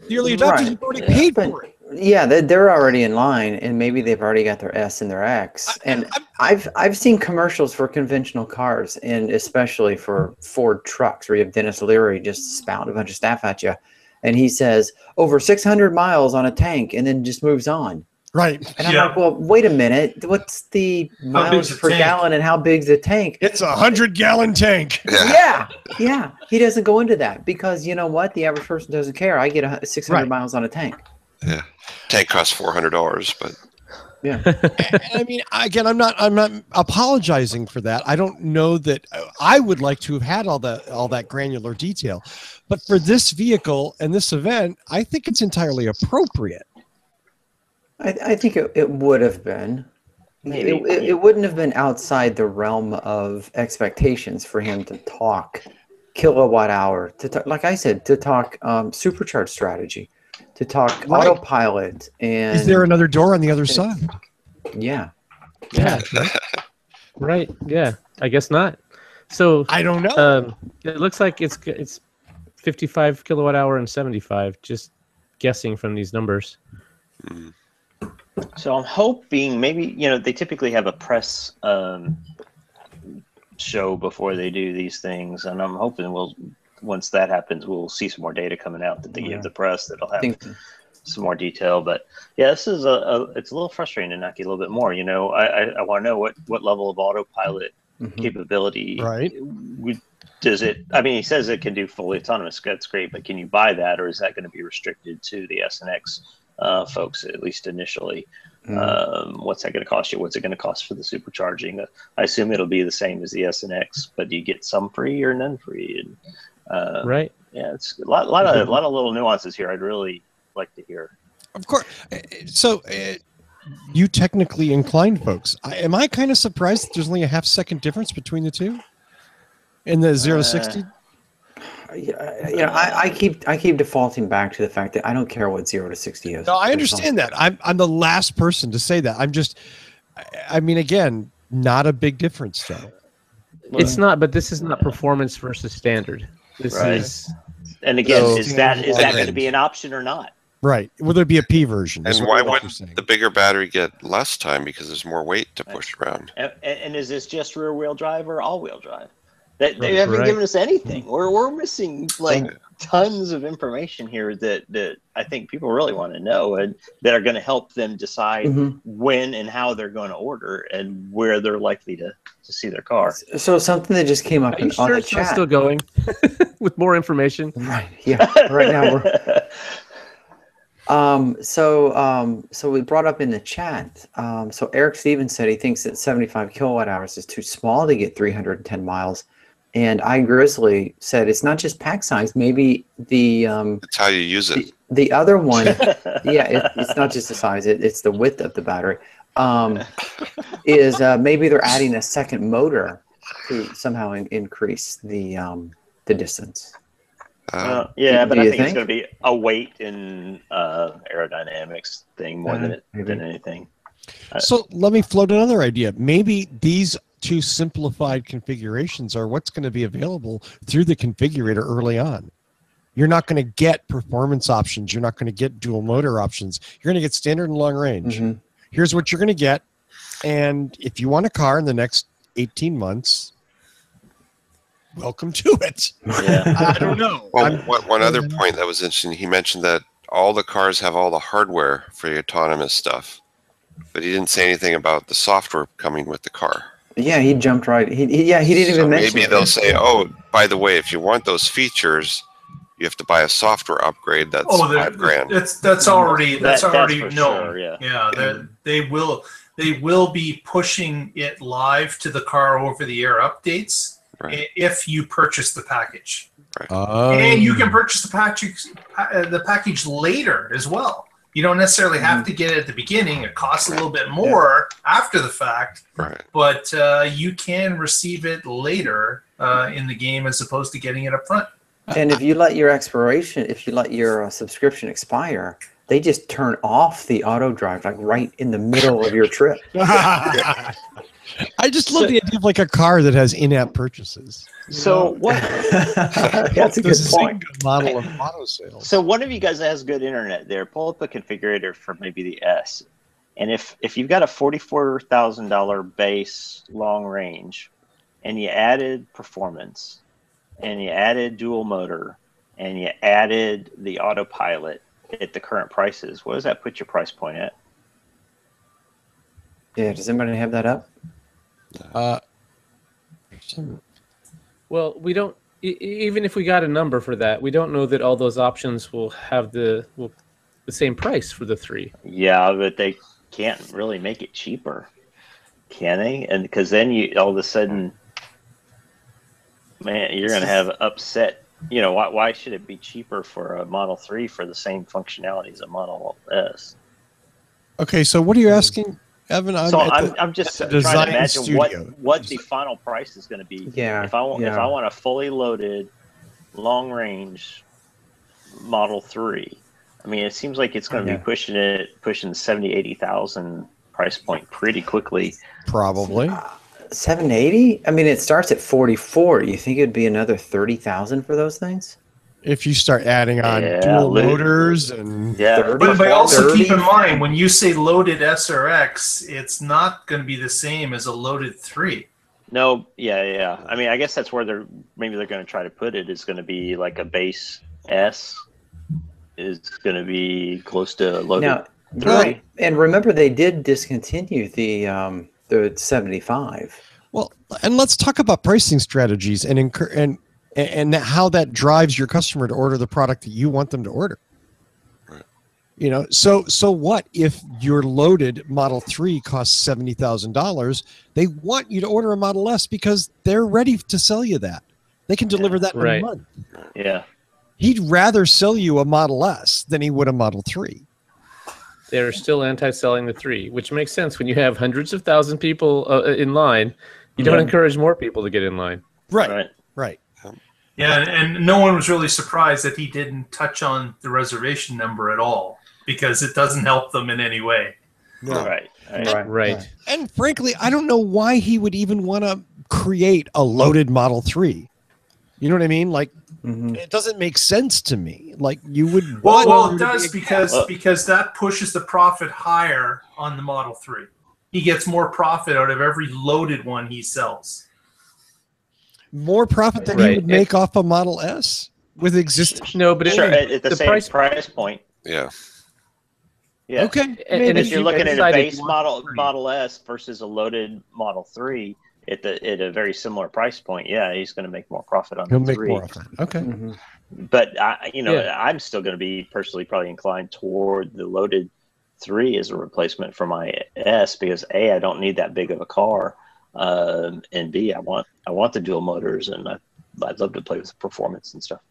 The early adopters Right. have already paid for it. Yeah, they're already in line, and maybe they've already got their S and their X. And I've seen commercials for conventional cars, and especially for Ford trucks, where you have Dennis Leary just spout a bunch of stuff at you, and he says over 600 miles on a tank, and then just moves on. Right. And I'm like, well, wait a minute. What's the miles big's the per tank? gallon, and how big's the tank? It's 100-gallon tank. Yeah. He doesn't go into that because you know what? The average person doesn't care. I get 600 Right. miles on a tank. Yeah. Tank costs $400, but Yeah. And I mean, again, I'm not apologizing for that. I don't know that I would like to have had all that granular detail, but for this vehicle and this event, I think it's entirely appropriate. I think it would have been. Maybe. It wouldn't have been outside the realm of expectations for him to talk kilowatt hour, like I said, to talk supercharged strategy, to talk Right. autopilot. And Is there another door on the other side? Yeah. Yeah. Right. Yeah. I guess not. So I don't know. It looks like it's 55 kilowatt hour and 75. Just guessing from these numbers. So I'm hoping maybe, they typically have a press show before they do these things. And I'm hoping once that happens, we'll see some more data coming out that they give the press that'll have some more detail. But yeah, this is it's a little frustrating to not get a little bit more. I want to know what level of autopilot capability does it. I mean, he says it can do fully autonomous. That's great, but can you buy that, or is that going to be restricted to the S and X folks, at least initially? What's that going to cost you? What's it going to cost for the supercharging? I assume it'll be the same as the S and X, but do you get some free or none free? And right. Yeah, it's a lot of little nuances here. I'd really like to hear. Of course. So, you technically inclined folks, am I kind of surprised that there's only a half-second difference between the two in the 0 to 60? I keep defaulting back to the fact that I don't care what 0 to 60 is. No, I understand that. I'm the last person to say that. I mean, again, not a big difference though. It's not, but this is not performance versus standard. This is. And again, is that going to be an option or not? Right. Will there be a P version? And why wouldn't the bigger battery get less time because there's more weight to push around? And is this just rear wheel drive or all wheel drive? They haven't given us anything. We're missing tons of information here that I think people really want to know, and that are going to help them decide when and how they're going to order and where they're likely to see their car. So something that just came up Are you on sure the it's not chat. still going with more information? Right. Yeah. Right now we're. So we brought up in the chat. So Eric Stevens said he thinks that 75 kilowatt hours is too small to get 310 miles. And iGrizzly said it's not just pack size. Maybe It's how you use it. the other one, it's not just the size. It's the width of the battery. Is maybe they're adding a second motor to somehow increase the distance. But do I you think it's think? going to be a weight and aerodynamics thing more than anything. So let me float another idea. Maybe these two simplified configurations are what's going to be available through the configurator early on. You're not going to get performance options. You're not going to get dual motor options. You're going to get standard and long range. here's what you're going to get. And if you want a car in the next 18 months, welcome to it. Yeah. I don't know. Well, one other point that was interesting, he mentioned that all the cars have all the hardware for the autonomous stuff, but he didn't say anything about the software coming with the car. Yeah, he jumped right. He didn't even mention maybe it. they'll say, oh, by the way, if you want those features, you have to buy a software upgrade that's $5,000. That's already That's known. for sure, yeah. They will be pushing it live to the car over the air updates if you purchase the package. And you can purchase the package later as well. You don't necessarily have to get it at the beginning. It costs a little bit more after the fact, but you can receive it later in the game as opposed to getting it up front. And if you let your subscription expire, they just turn off the auto drive like right in the middle of your trip. I just love the idea of like a car that has in-app purchases. So what? That's a good point. Model of auto sales. So one of you guys has good internet there. Pull up a configurator for maybe the S, and if you've got a $44,000 base long range, and you added performance, and you added dual motor, and you added the autopilot at the current prices, what does that put your price point at? Yeah, does anybody have that up? Well, we don't. Even if we got a number for that, we don't know that all those options will have the same price for the 3. Yeah, but they can't really make it cheaper, can they? And because then you all of a sudden, man, you're going to have upset. You know, why should it be cheaper for a Model 3 for the same functionality as a Model S? Okay, so what are you asking, Evan? I'm just trying to imagine what the final price is going to be. Yeah. If I want a fully loaded, long range Model 3, I mean, it seems like it's going to be pushing the 70,000-80,000 price point pretty quickly. Probably. 780? I mean, it starts at 44. You think it'd be another 30,000 for those things? If you start adding on dual motors and but also keep in mind when you say loaded S or X, it's not going to be the same as a loaded 3. No, yeah. I mean, I guess that's where they're going to try to put it. Is going to be like a base S is going to be close to loaded Now, 3. well, and remember, they did discontinue the 75. Well, and let's talk about pricing strategies and how that drives your customer to order the product that you want them to order. You know, so what if your loaded Model 3 costs $70,000? They want you to order a Model S because they're ready to sell you that. They can deliver that in a month. Yeah. He'd rather sell you a Model S than he would a Model 3. They're still anti-selling the 3, which makes sense when you have hundreds of thousands of people in line. You don't encourage more people to get in line. Right. Yeah, and no one was really surprised that he didn't touch on the reservation number at all because it doesn't help them in any way. No. Right. And frankly, I don't know why he would even want to create a loaded Model 3. You know what I mean? Like, it doesn't make sense to me. Like, you would. Well, it does because that pushes the profit higher on the Model 3. He gets more profit out of every loaded one he sells. More profit than he would make off a Model S with existing. No, but at the same price point. Yeah. Yeah. Okay. And if you're looking at a base Model S versus a loaded Model 3 at a very similar price point, yeah, he's going to make more profit on the 3. He'll make more profit. Okay. But I'm still going to be personally probably inclined toward the loaded 3 as a replacement for my S because A, I don't need that big of a car. And B, I want the dual motors, and I'd love to play with performance and stuff.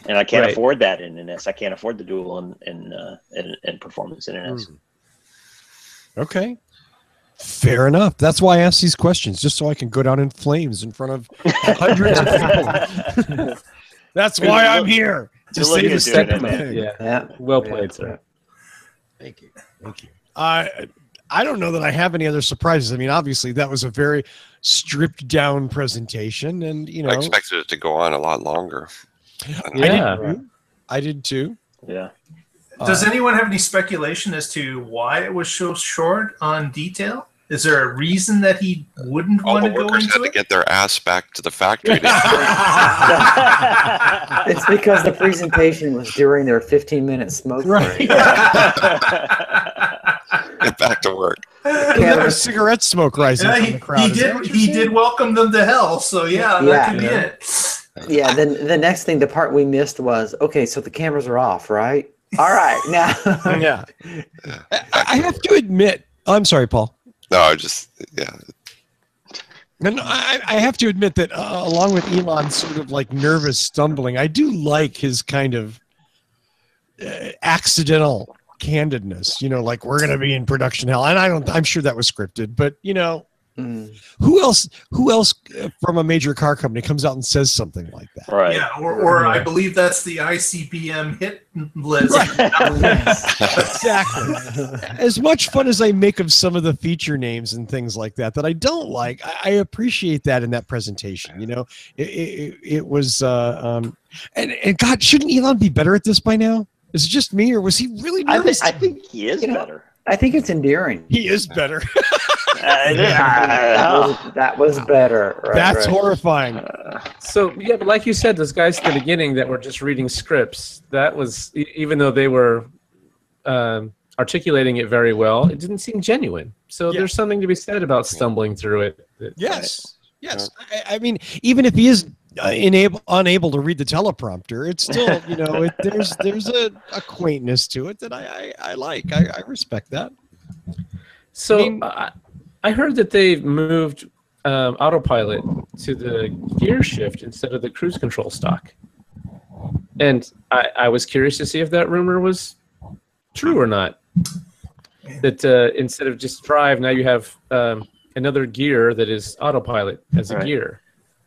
And I can't afford that in an S. I can't afford the dual and performance in an S. Okay, fair enough. That's why I ask these questions, just so I can go down in flames in front of hundreds of people. That's why I'm here to say the second thing. Yeah. Well played, sir. Thank you. I don't know that I have any other surprises. I mean, obviously, that was a very stripped down presentation, and I expected it to go on a lot longer. I did too. Yeah. Does anyone have any speculation as to why it was so short on detail? Is there a reason that he wouldn't All want the to go workers into had to it? get their ass back to the factory. It's because the presentation was during their 15-minute smoke break. Get back to work. There was cigarette smoke rising Yeah, from the crowd. Is that what you're he saying? did welcome them to hell, so yeah, that could be it. Yeah, then the next thing, the part we missed was, okay, so the cameras are off, right? All right, now. Yeah. I have to admit, I'm sorry, Paul. No, yeah. And I have to admit that along with Elon's sort of like nervous stumbling, I do like his kind of accidental candidness, you know, like we're going to be in production hell. And I'm sure that was scripted, but you know, who else from a major car company comes out and says something like that? Right. Yeah, or I believe that's the ICBM hit list. Exactly. As much fun as I make of some of the feature names and things like that I don't like, I appreciate that in that presentation. You know, it was and God, shouldn't Elon be better at this by now? Is it just me, or was he really nervous? I think he is better. I think it's endearing. He is better. That was better. Right, That's horrifying. So yeah, but like you said, those guys at the beginning that were just reading scripts, that was even though they were articulating it very well, it didn't seem genuine. So there's something to be said about stumbling through it. Yes. I mean, even if he is unable to read the teleprompter, it's still, you know, there's a quaintness to it that I like. I respect that. So I heard that they've moved autopilot to the gear shift instead of the cruise control stock. And I was curious to see if that rumor was true or not. That instead of just drive, now you have another gear that is autopilot as a gear.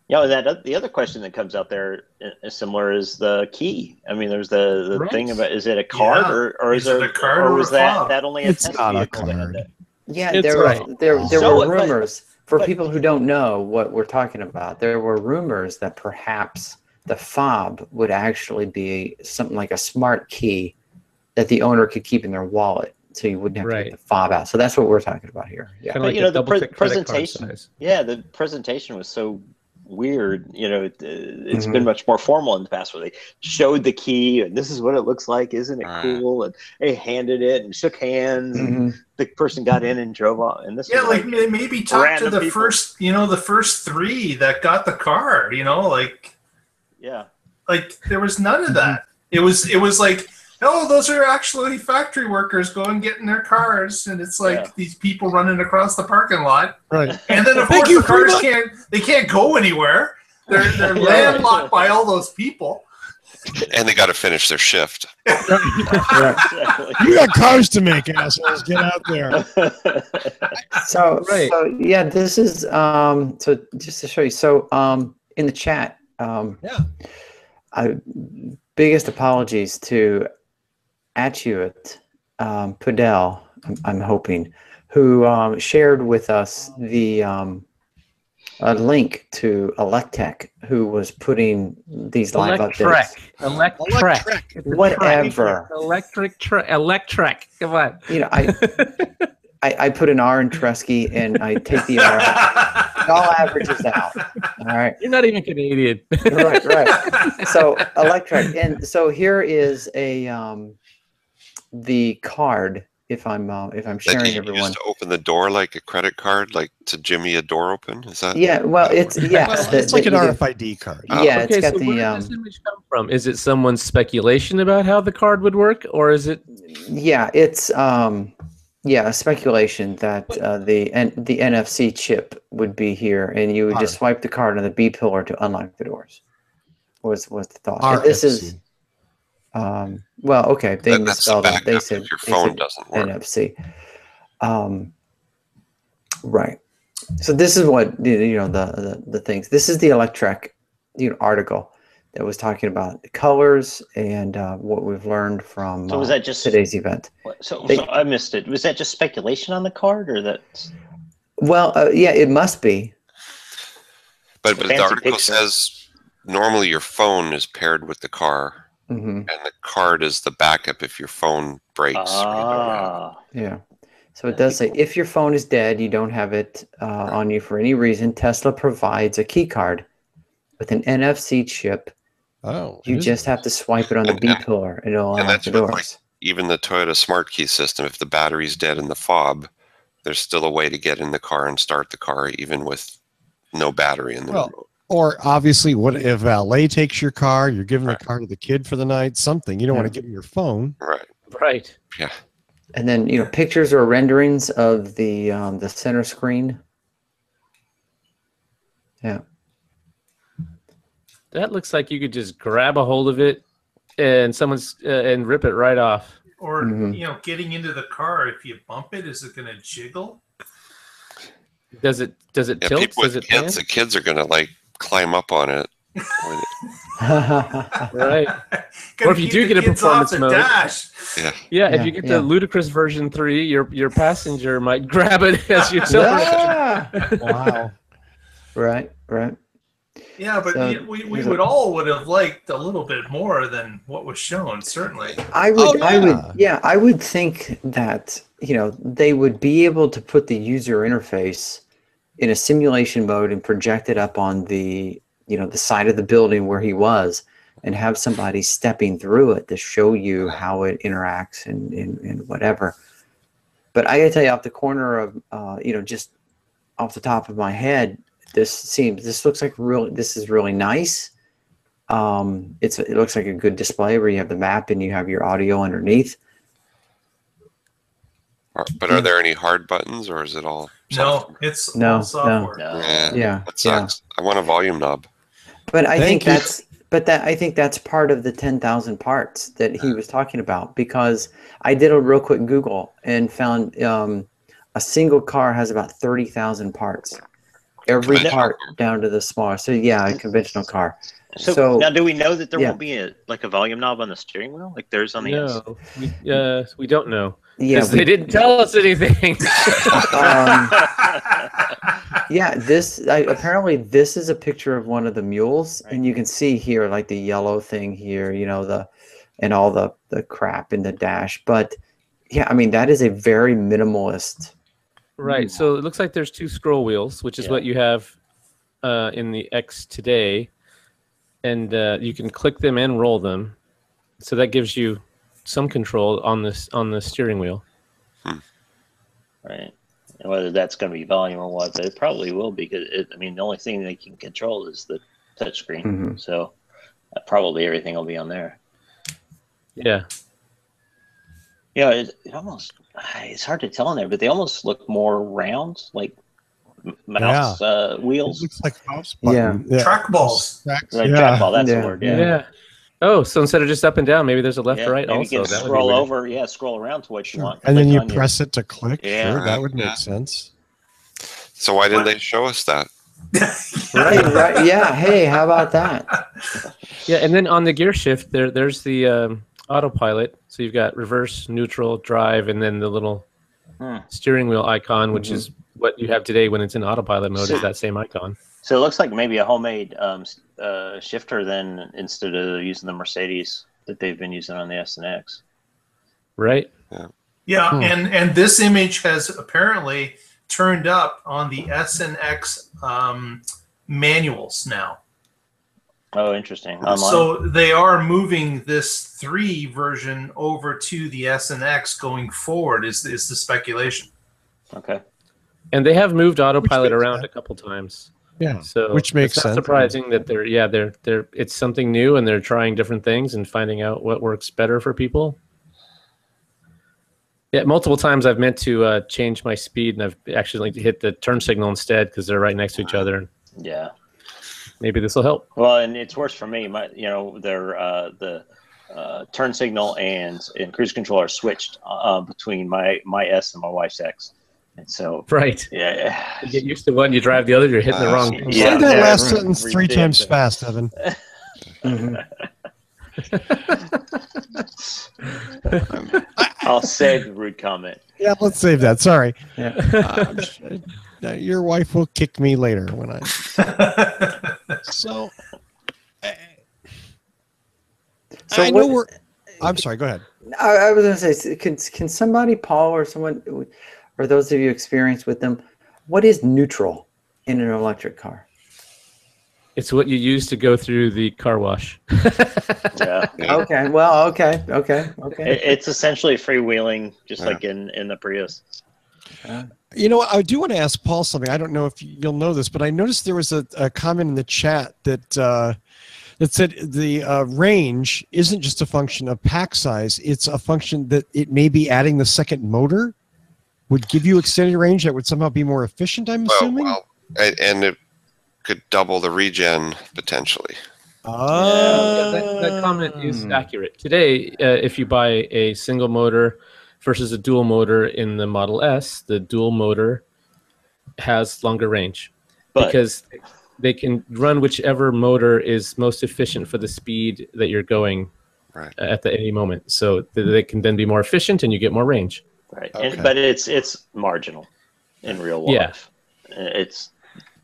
Yeah, the other question that comes out there is similar is the key. I mean, there's the thing about, is it a card or is there it a card or or was a fob? that only a It's test not a vehicle that had card. that? Yeah, there were rumors. For people who don't know what we're talking about, there were rumors that perhaps the fob would actually be something like a smart key that the owner could keep in their wallet, so you wouldn't have to get the fob out. So that's what we're talking about here. Yeah, but you know, the presentation. Yeah, the presentation was so weird. You know, it's been much more formal in the past, where they showed the key and this is what it looks like, isn't it cool? And they handed it and shook hands, and the person got in and drove off. And this was like maybe talk to the first three that got the car. You know, like there was none of that. It was like, oh, those are actually factory workers going getting their cars, and it's like these people running across the parking lot. Right. And then of course the cars can't go anywhere. They're landlocked by all those people. And they got to finish their shift. You got cars to make, assholes. Get out there. So yeah, this is so just to show you. So in the chat, biggest apologies to Atuit Pudel, I'm hoping, who shared with us the a link to Electech, who was putting these live updates. Electrek. Whatever. Electrek. Come on. You know, I put an R in Tresky and I take the R out. It all averages out. All right. You're not even Canadian. Right. So Electrek, and so here is the card. If I'm sharing everyone. Just to open the door like a credit card, like to jimmy a door open. Is that? Yeah. Well, it's it's like an RFID card. Yeah. Okay, it's got so where does this image come from? Is it someone's speculation about how the card would work, or is it? Yeah, it's a speculation that the NFC chip would be here, and you would just swipe the card on the B pillar to unlock the doors. Was the thought? And this is. Well, okay, they misspelled it. They said your phone doesn't work. NFC. Right. So this is what the things. This is the Electrek article that was talking about the colors and what we've learned from was that just today's event. So I missed it. Was that just speculation on the card, or that? Well, yeah, it must be. But the article says normally your phone is paired with the car. Mm-hmm. and the card is the backup if your phone breaks. Or you don't have it. Yeah. So it does say if your phone is dead, you don't have it on you for any reason, Tesla provides a key card with an NFC chip. Oh. You just have to swipe it on the B pillar and it'll And unlock that's the with doors. like even the Toyota Smart Key system. If the battery's dead in the fob, there's still a way to get in the car and start the car even with no battery in the remote. Or obviously, what if valet takes your car? You're giving the car to the kid for the night. Something you don't want to give him your phone. Right. Right. Yeah. And then pictures or renderings of the center screen. Yeah. That looks like you could just grab a hold of it and and rip it right off. Or Mm-hmm. getting into the car, if you bump it, is it going to jiggle? Does it Yeah, tilt? people Does with it pan? kids, the kids are gonna like climb up on it. Right. Or if you keep do the get a kids off performance the mode. dash. Yeah. Yeah, if you get the ludicrous version 3, your passenger might grab it as you accelerate. Wow. Right. Yeah, but So, we there's would all would have liked a little bit more than what was shown, certainly. I would think that they would be able to put the user interface in a simulation mode and project it up on the the side of the building where he was, and have somebody stepping through it to show you how it interacts and whatever. But I gotta tell you, off the corner of just off the top of my head, this looks like this is really nice. It looks like a good display where you have the map and you have your audio underneath. But are there any hard buttons, or is it all software? No, it's No, all software. Yeah, That sucks. I want a volume knob. But I think that's part of the 10,000 parts that he was talking about, because I did a real quick Google and found a single car has about 30,000 parts. Every part down to the smallest. So yeah, a conventional car. So now, do we know that there yeah. won't be a volume knob on the steering wheel like there's on the S? We don't know. Yeah, because they didn't tell us anything. Yeah, apparently this is a picture of one of the mules, and you can see here like the yellow thing here, and all the crap in the dash. But yeah, I mean that is a very minimalist. Right. So it looks like there's 2 scroll wheels, which is what you have in the X today, and you can click them and roll them. So that gives you some control on the steering wheel. Right. And whether that's going to be volume or what, but it probably will be, because the only thing they can control is the touchscreen. Mm-hmm. So probably everything will be on there. Yeah. Yeah, it almost, it's hard to tell on there, but they almost look more round, like mouse wheels. It looks like mouse button. Yeah. Trackballs. Trackball, that's the word. Yeah. Oh, so instead of just up and down, maybe there's a left or right maybe also. you can scroll over, scroll around to what you want. And then click you on your- press it to click. Yeah. Sure, that would make sense. So why didn't they show us that? Right. Yeah. Hey, how about that? Yeah, and then on the gear shift, there's the autopilot. So you've got reverse, neutral, drive, and then the little steering wheel icon, which is what you have today when it's in autopilot mode, is that same icon. So it looks like maybe a homemade shifter then, instead of using the Mercedes that they've been using on the S and X. Right? Yeah, and this image has apparently turned up on the S and X manuals now. Oh, interesting. Online. So they are moving this 3 version over to the S and X going forward. Is the speculation? Okay. And they have moved autopilot around a couple times. Yeah. So which makes it's not sense. surprising that they're it's something new and they're trying different things and finding out what works better for people. Yeah, multiple times I've meant to change my speed and I've actually hit the turn signal instead because they're right next to each other. Yeah. Maybe this will help. Well, and it's worse for me. Their the turn signal and cruise control are switched between my S and my wife's X. And so, right. Yeah. You get used to one, you drive the other, you're hitting the wrong. Say that last sentence 3 times fast, Evan. I'll save the rude comment. Yeah, let's save that. Sorry. Yeah. Your wife will kick me later when So I know we're. I'm sorry. Go ahead. I was going to say, can somebody, Paul, or someone, or those of you experienced with them, what is neutral in an electric car? It's what you use to go through the car wash. Yeah. Okay. Well. Okay. It's essentially freewheeling, just like in the Prius. You know what? I do want to ask Paul something. I don't know if you'll know this, but I noticed there was a comment in the chat that that said the range isn't just a function of pack size. It's a function that it may be adding the second motor would give you extended range that would somehow be more efficient, I'm assuming? Well, and it could double the regen potentially. That comment is accurate. Today, if you buy a single motor versus a dual motor in the Model S, the dual motor has longer range because they can run whichever motor is most efficient for the speed that you're going at any moment. So they can then be more efficient and you get more range. Right. But it's marginal in real life. Yeah. It's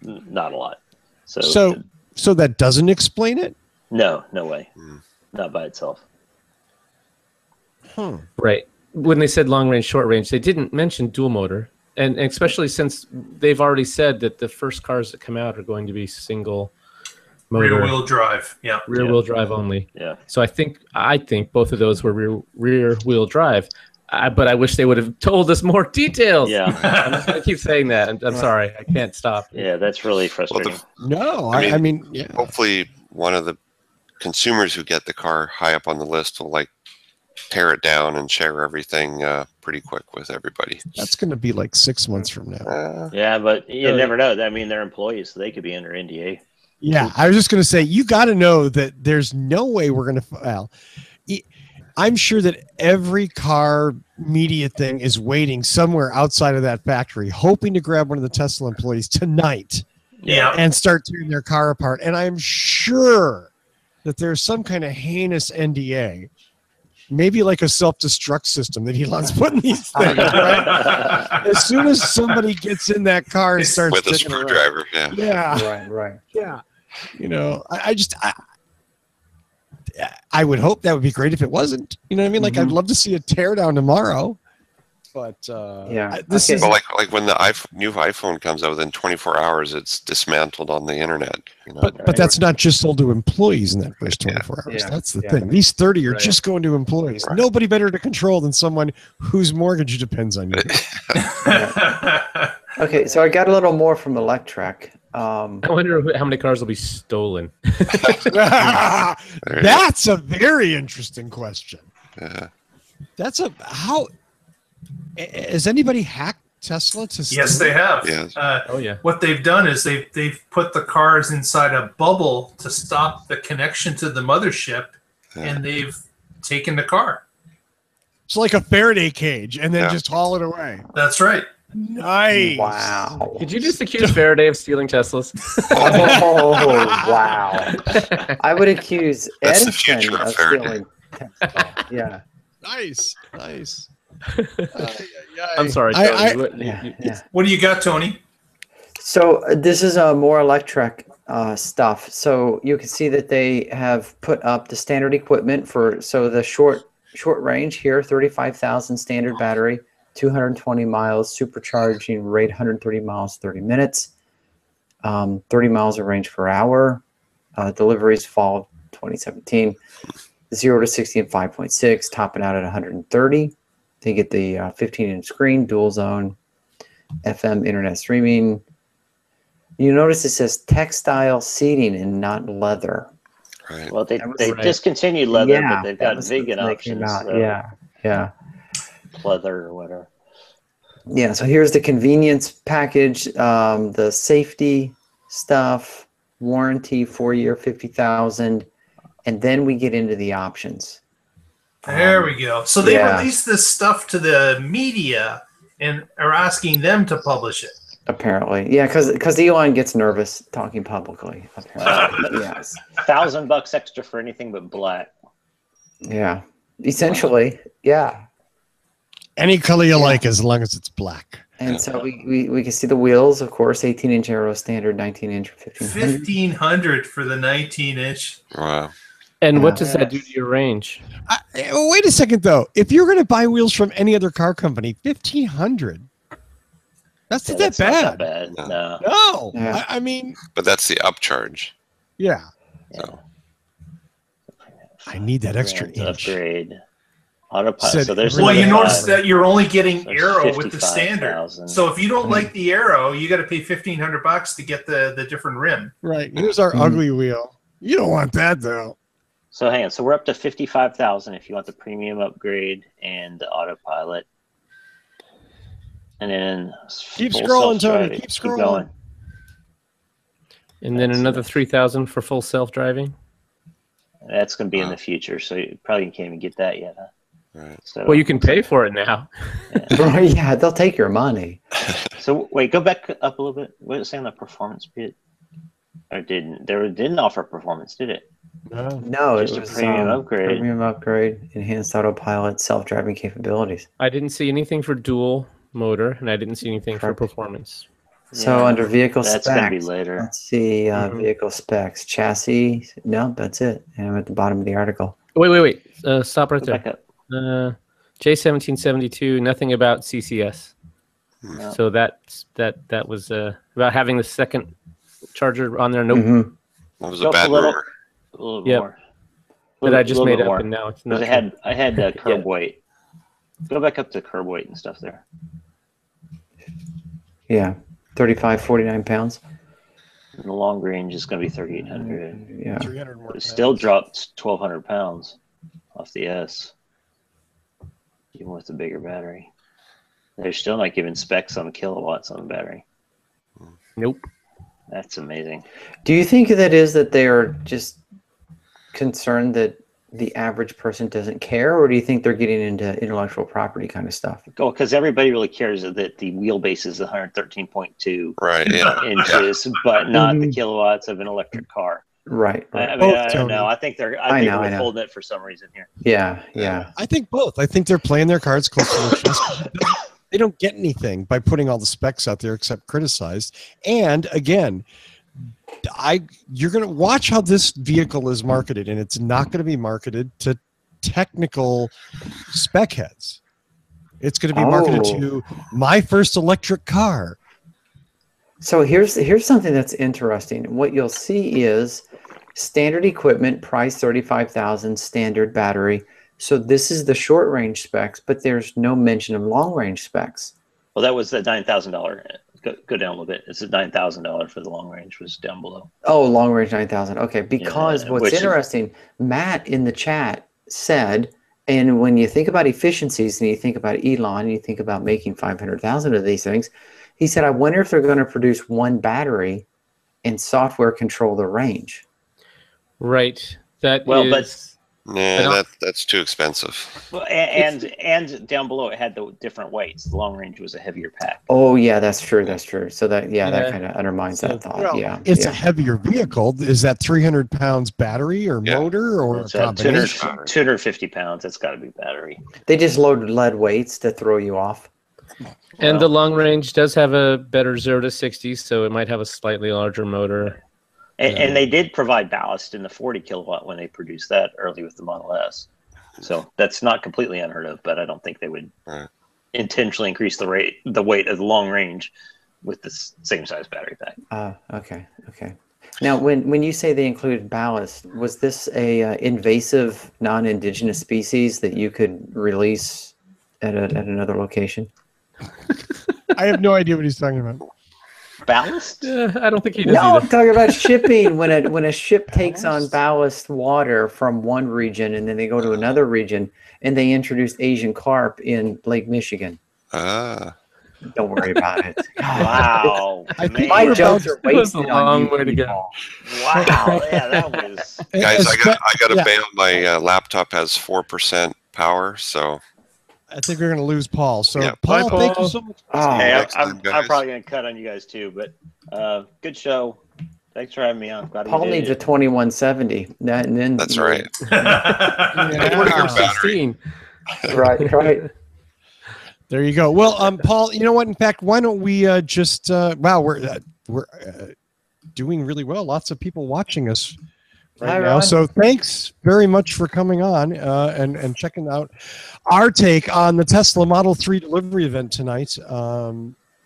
not a lot. So that doesn't explain it? No way. Not by itself. Right. When they said long range, short range, they didn't mention dual motor. And especially since they've already said that the first cars that come out are going to be single motor. Rear-wheel drive. Yeah. Rear-wheel drive only. Yeah. So I think both of those were rear-wheel drive. But I wish they would have told us more details. Yeah. I'm just going to keep saying that. I'm sorry. I can't stop. Yeah, that's really frustrating. I mean, hopefully one of the consumers who get the car high up on the list will tear it down and share everything pretty quick with everybody. That's going to be like 6 months from now. Yeah, but you never know. I mean, they're employees, so they could be under NDA. Yeah, I was just going to say, you got to know that there's no way we're going to I'm sure that every car media thing is waiting somewhere outside of that factory, hoping to grab one of the Tesla employees tonight and start tearing their car apart. And I'm sure that there's some kind of heinous NDA, maybe like a self-destruct system that Elon's putting these things, right? As soon as somebody gets in that car and starts with a screwdriver, Right. Yeah. You know, I would hope that would be great if it wasn't. You know what I mean? Like, I'd love to see a teardown tomorrow. But this is like when the new iPhone comes out, within 24 hours, it's dismantled on the internet. You know? But that's not just sold to employees in that first 24 hours. Yeah. That's the thing. These 30 are just going to employees. Right. Nobody better to control than someone whose mortgage depends on you. Okay, so I got a little more from Electrek. I wonder how many cars will be stolen. That's a very interesting question. That's how has anybody hacked Tesla to steal? Yes, they have. Yes. What they've done is they've put the cars inside a bubble to stop the connection to the mothership, and they've taken the car. It's like a Faraday cage, and then just haul it away. That's right. Nice. Wow. Did you just accuse Faraday of stealing Teslas? Oh, wow. I would accuse That's the Edison future of of Faraday. stealing Tesla. Yeah. Nice. I'm sorry, Tony. What do you got, Tony? So this is more Electrek stuff. So you can see that they have put up the standard equipment for the short range here, 35,000 standard battery, 220 miles, supercharging rate, 130 miles, 30 minutes, 30 miles of range per hour. Deliveries fall of 2017, 0 to 60 in 5.6, topping out at 130. They get the 15-inch screen, dual zone, FM internet streaming. You notice it says textile seating and not leather. Right. Well, they discontinued leather, but they've got vegan options. Yeah. Leather or whatever. Yeah, so here's the convenience package, the safety stuff, warranty, 4-year, 50,000, and then we get into the options. There we go. So they released this stuff to the media and are asking them to publish it. Apparently, yeah, because Elon gets nervous talking publicly. Apparently, yes. $1,000 extra for anything but black. Yeah, essentially, yeah. Any color you like, as long as it's black. And so we can see the wheels, of course, 18-inch aero standard, 19-inch, 1500. 1,500 for the 19-inch. Wow. And what does that do to your range? Wait a second, though. If you're going to buy wheels from any other car company, 1,500. That's not that bad. Not that bad. No. No. Yeah. I mean, But that's the upcharge. yeah. So I need that extra inch. Upgrade. Autopilot. Said So there's Well, you another notice five. that you're only getting There's Aero with the standard. 55,000. So if you don't like the Aero, you got to pay $1,500 to get the different rim. Right. Here's our ugly wheel. You don't want that, though. So hang on. So we're up to 55,000 if you want the premium upgrade and the autopilot. And then Keep full scrolling, Tony. self-driving. Keep scrolling. going. And then another 3,000 for full self-driving. That's going to be in the future, so you probably can't even get that yet. Huh? Right. So, Well, you can pay for it now. Yeah, they'll take your money. So wait, go back up a little bit. What did it say on the performance bit? Or didn't offer performance, did it? No, Just it a was premium upgrade. Premium upgrade, enhanced autopilot, self-driving capabilities. I didn't see anything for dual motor, and I didn't see anything for performance. So Yeah, under vehicle that's specs, gonna be later. let's see vehicle specs, chassis. No, that's it. And I'm at the bottom of the article. Wait. Stop right Go there. back up. J1772, nothing about CCS. No. So that was about having the second charger on there. Nope. Mhm. That was Go a up bad a little, rumor. a little Yep. more. That I just Little made bit up, more. and now it's not. Because true. I had curb weight. Go back up to curb weight and stuff there. Yeah, 35, 49 pounds. And the long range is going to be 3,800. Yeah. 300 more It still dropped 1,200 pounds off the S, even with the bigger battery. They're still not giving specs on kilowatts on the battery. Nope. That's amazing. Do you think that is that they are just concerned that the average person doesn't care, or do you think they're getting into intellectual property kind of stuff? Oh, because everybody really cares that the wheelbase is 113.2 Right. Yeah. inches, but not the kilowatts of an electric car. Right. I mean, Both, I don't Tony. know. I think they're know. withholding it for some reason here. Yeah, yeah. I think both. I think they're playing their cards close to the chest. They don't get anything by putting all the specs out there except criticized. And again, you're going to watch how this vehicle is marketed, and it's not going to be marketed to technical spec heads. It's going to be marketed to my first electric car. So here's something that's interesting. What you'll see is standard equipment, price $35,000, standard battery. So this is the short range specs, but there's no mention of long range specs. Well, that was the $9,000. Go down a little bit. It's the $9,000 for the long range was down below. Oh, long range 9,000. Okay, because Yeah, what's which is- interesting, Matt in the chat said, and when you think about efficiencies and you think about Elon, and you think about making 500,000 of these things, he said, I wonder if they're going to produce one battery and software control the range. Right. That Well, is. Nah, that's too expensive. Well, and down below it had the different weights. The long range was a heavier pack. Oh, yeah, that's true. That's true. So that, that Yeah. kind of undermines that thought. Well, yeah. it's yeah. a heavier vehicle. Is that 300 pounds battery or motor or It's a combination? 250 pounds. That's got to be battery. They just load lead weights to throw you off. And the long range does have a better 0 to 60, so it might have a slightly larger motor. And they did provide ballast in the 40 kilowatt when they produced that early with the Model S. So that's not completely unheard of, but I don't think they would intentionally increase the weight of the long range with the same size battery pack. Okay. Now, when you say they included ballast, was this a invasive non-indigenous species that you could release at another location? I have no idea what he's talking about. Ballast? I don't think he does No, either. I'm talking about shipping. When a ship takes on ballast water from one region and then they go to another region and they introduce Asian carp in Lake Michigan. Don't worry about it. Wow. My jokes are It was a wasted long on you. way to go. Wow. Yeah, that was. Guys, I got to bail. My laptop has 4% power, so I think we're going to lose Paul. So, Yeah. Paul, Bye, thank Paul. you so much. Hey, next time, I'm guys. probably going to cut on you guys too, but good show. Thanks for having me on. Glad Paul we did needs a it. 2170. And then that's right. Yeah. 16. Right. There you go. Well, Paul, you know what? In fact, why don't we just? Wow, we're doing really well. Lots of people watching us right Hi, now. Rod. So thanks very much for coming on and checking out our take on the Tesla Model 3 delivery event tonight.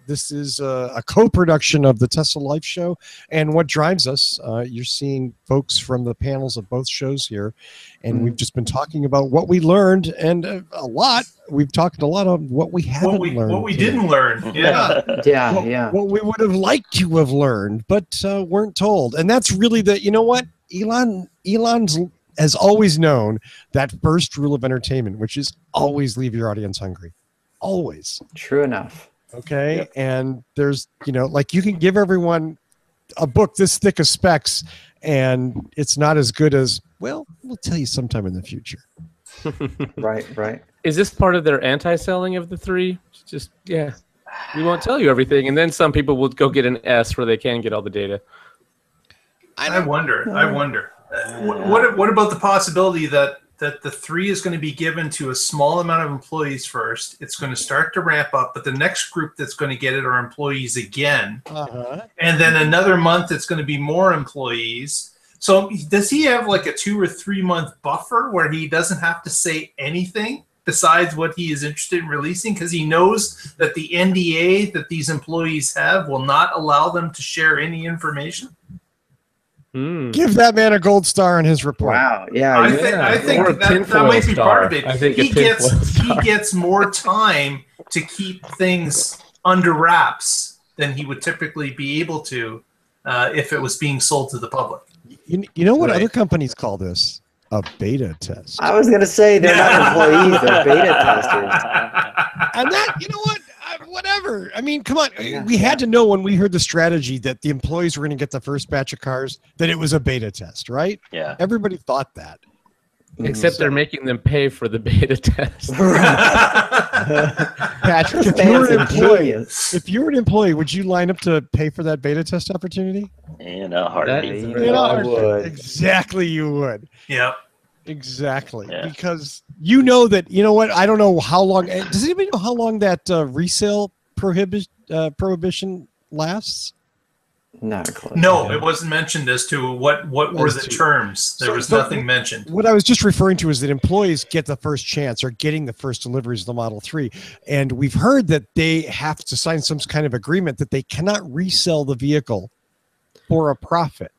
This is a co-production of the Tesla Life Show and What Drives Us. You're seeing folks from the panels of both shows here, and we've just been talking about what we learned, and a lot. We've talked a lot of what we haven't learned. What we didn't learn. Yeah. What we would have liked to have learned, but weren't told. And that's really you know what? Elon's has always known that first rule of entertainment, which is always leave your audience hungry. Always. True enough. Okay. Yep. And there's, like you can give everyone a book this thick of specs and it's not as good as, well, we'll tell you sometime in the future. Right. Is this part of their anti-selling of the 3? Just, we won't tell you everything. And then some people will go get an S where they can get all the data. I wonder. What about the possibility that the 3 is going to be given to a small amount of employees first? It's going to start to ramp up, but the next group that's going to get it are employees again. And then another month, it's going to be more employees. So does he have like a 2 or 3 month buffer where he doesn't have to say anything besides what he is interested in releasing? Because he knows that the NDA that these employees have will not allow them to share any information? Give that man a gold star on his report. Wow. Yeah. I think that might be part of it. I think he gets more time to keep things under wraps than he would typically be able to if it was being sold to the public. You know what other companies call this? A beta test. I was going to say they're not employees, they're beta testers. And that, you know what? Whatever. I mean, come on. We had to know when we heard the strategy that the employees were going to get the first batch of cars that it was a beta test, right? Yeah. Everybody thought that. Except they're making them pay for the beta test. Patrick, if you were an employee, would you line up to pay for that beta test opportunity? In a heartbeat. Exactly, you would. Yep. Exactly. Yeah. Because you know what? I don't know how long. Does anybody know how long that resale prohibition lasts? Not a clue. No, it wasn't mentioned as to what were the terms. There was nothing mentioned. What I was just referring to is that employees get the first chance or getting the first deliveries of the Model 3. And we've heard that they have to sign some kind of agreement that they cannot resell the vehicle for a profit.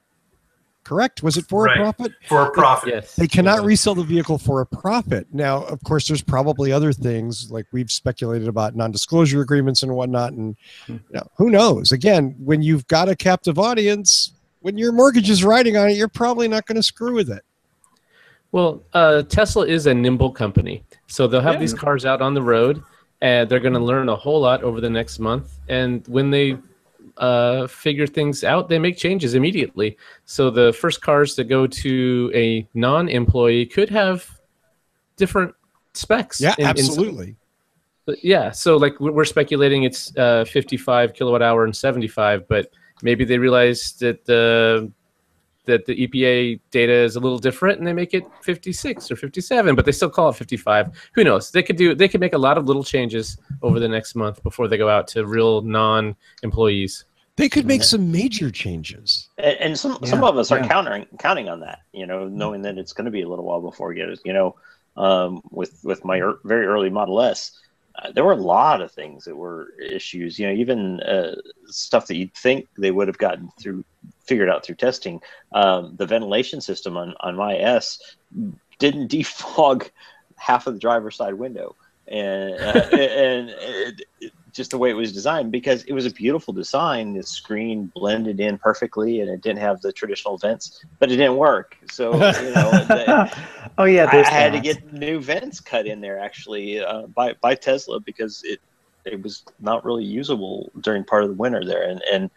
Correct? Was it for a profit? For a profit. Yes. They cannot resell the vehicle for a profit. Now, of course, there's probably other things like we've speculated about non-disclosure agreements and whatnot. And who knows? Again, when you've got a captive audience, when your mortgage is riding on it, you're probably not going to screw with it. Well, Tesla is a nimble company. So they'll have these cars out on the road, and they're going to learn a whole lot over the next month. And when they figure things out, they make changes immediately. So the first cars that go to a non-employee could have different specs. Yeah, absolutely. So like we're speculating it's 55 kilowatt hour and 75, but maybe they realize that the EPA data is a little different and they make it 56 or 57, but they still call it 55. Who knows? They could make a lot of little changes over the next month before they go out to real non-employees. They could make some major changes. And some of us are counting on that, knowing that it's going to be a little while before we get it. With my very early Model S, there were a lot of things that were issues, even stuff that you'd think they would have figured out through testing. The ventilation system on my S didn't defog half of the driver's side window. And just the way it was designed, because it was a beautiful design. The screen blended in perfectly and it didn't have the traditional vents, but it didn't work. So, I had to get new vents cut in there actually by Tesla because it was not really usable during part of the winter there. And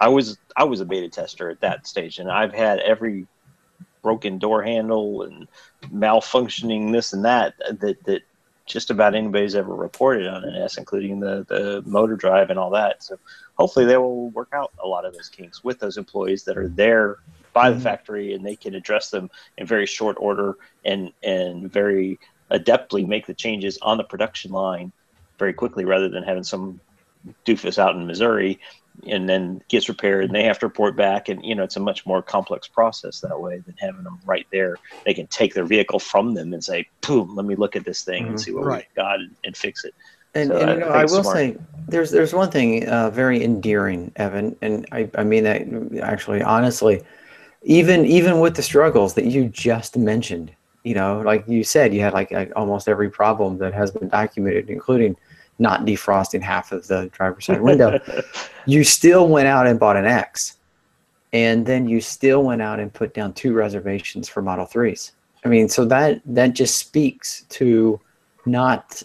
I was a beta tester at that stage, and I've had every broken door handle and malfunctioning this and that just about anybody's ever reported on an S, including the motor drive and all that. So hopefully they will work out a lot of those kinks with those employees that are there by the factory, and they can address them in very short order and very adeptly make the changes on the production line very quickly, rather than having some doofus out in Missouri, and then gets repaired, and they have to report back, and it's a much more complex process that way than having them right there. They can take their vehicle from them and say, "Boom, let me look at this thing and see what we've got and fix it." And, So and I will smart. say, there's one thing very endearing, Evan, and I mean that actually, honestly, even with the struggles that you just mentioned, like you said, you had like almost every problem that has been documented, including not defrosting half of the driver's side window. You still went out and bought an X, and then you still went out and put down 2 reservations for Model 3s. I mean, so that just speaks to not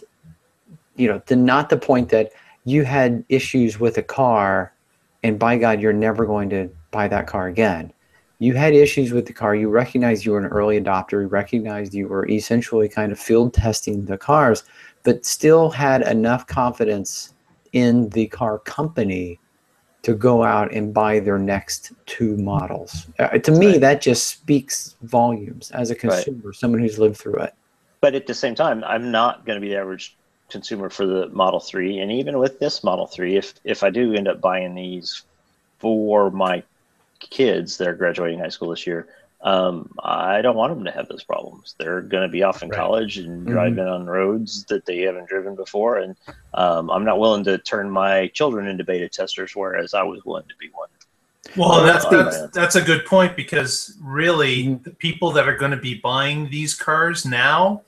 the point that you had issues with a car and by God, you're never going to buy that car again. You had issues with the car. You recognized you were an early adopter. You recognized you were essentially kind of field testing the cars, but still had enough confidence in the car company to go out and buy their next 2 models. To me, that just speaks volumes as a consumer, someone who's lived through it. But at the same time, I'm not going to be the average consumer for the Model 3. And even with this Model 3, if I do end up buying these for my kids that are graduating high school this year, I don't want them to have those problems. They're going to be off in college and driving on roads that they haven't driven before. And I'm not willing to turn my children into beta testers, whereas I was willing to be one. Well, that's a good point, because really the people that are going to be buying these cars now,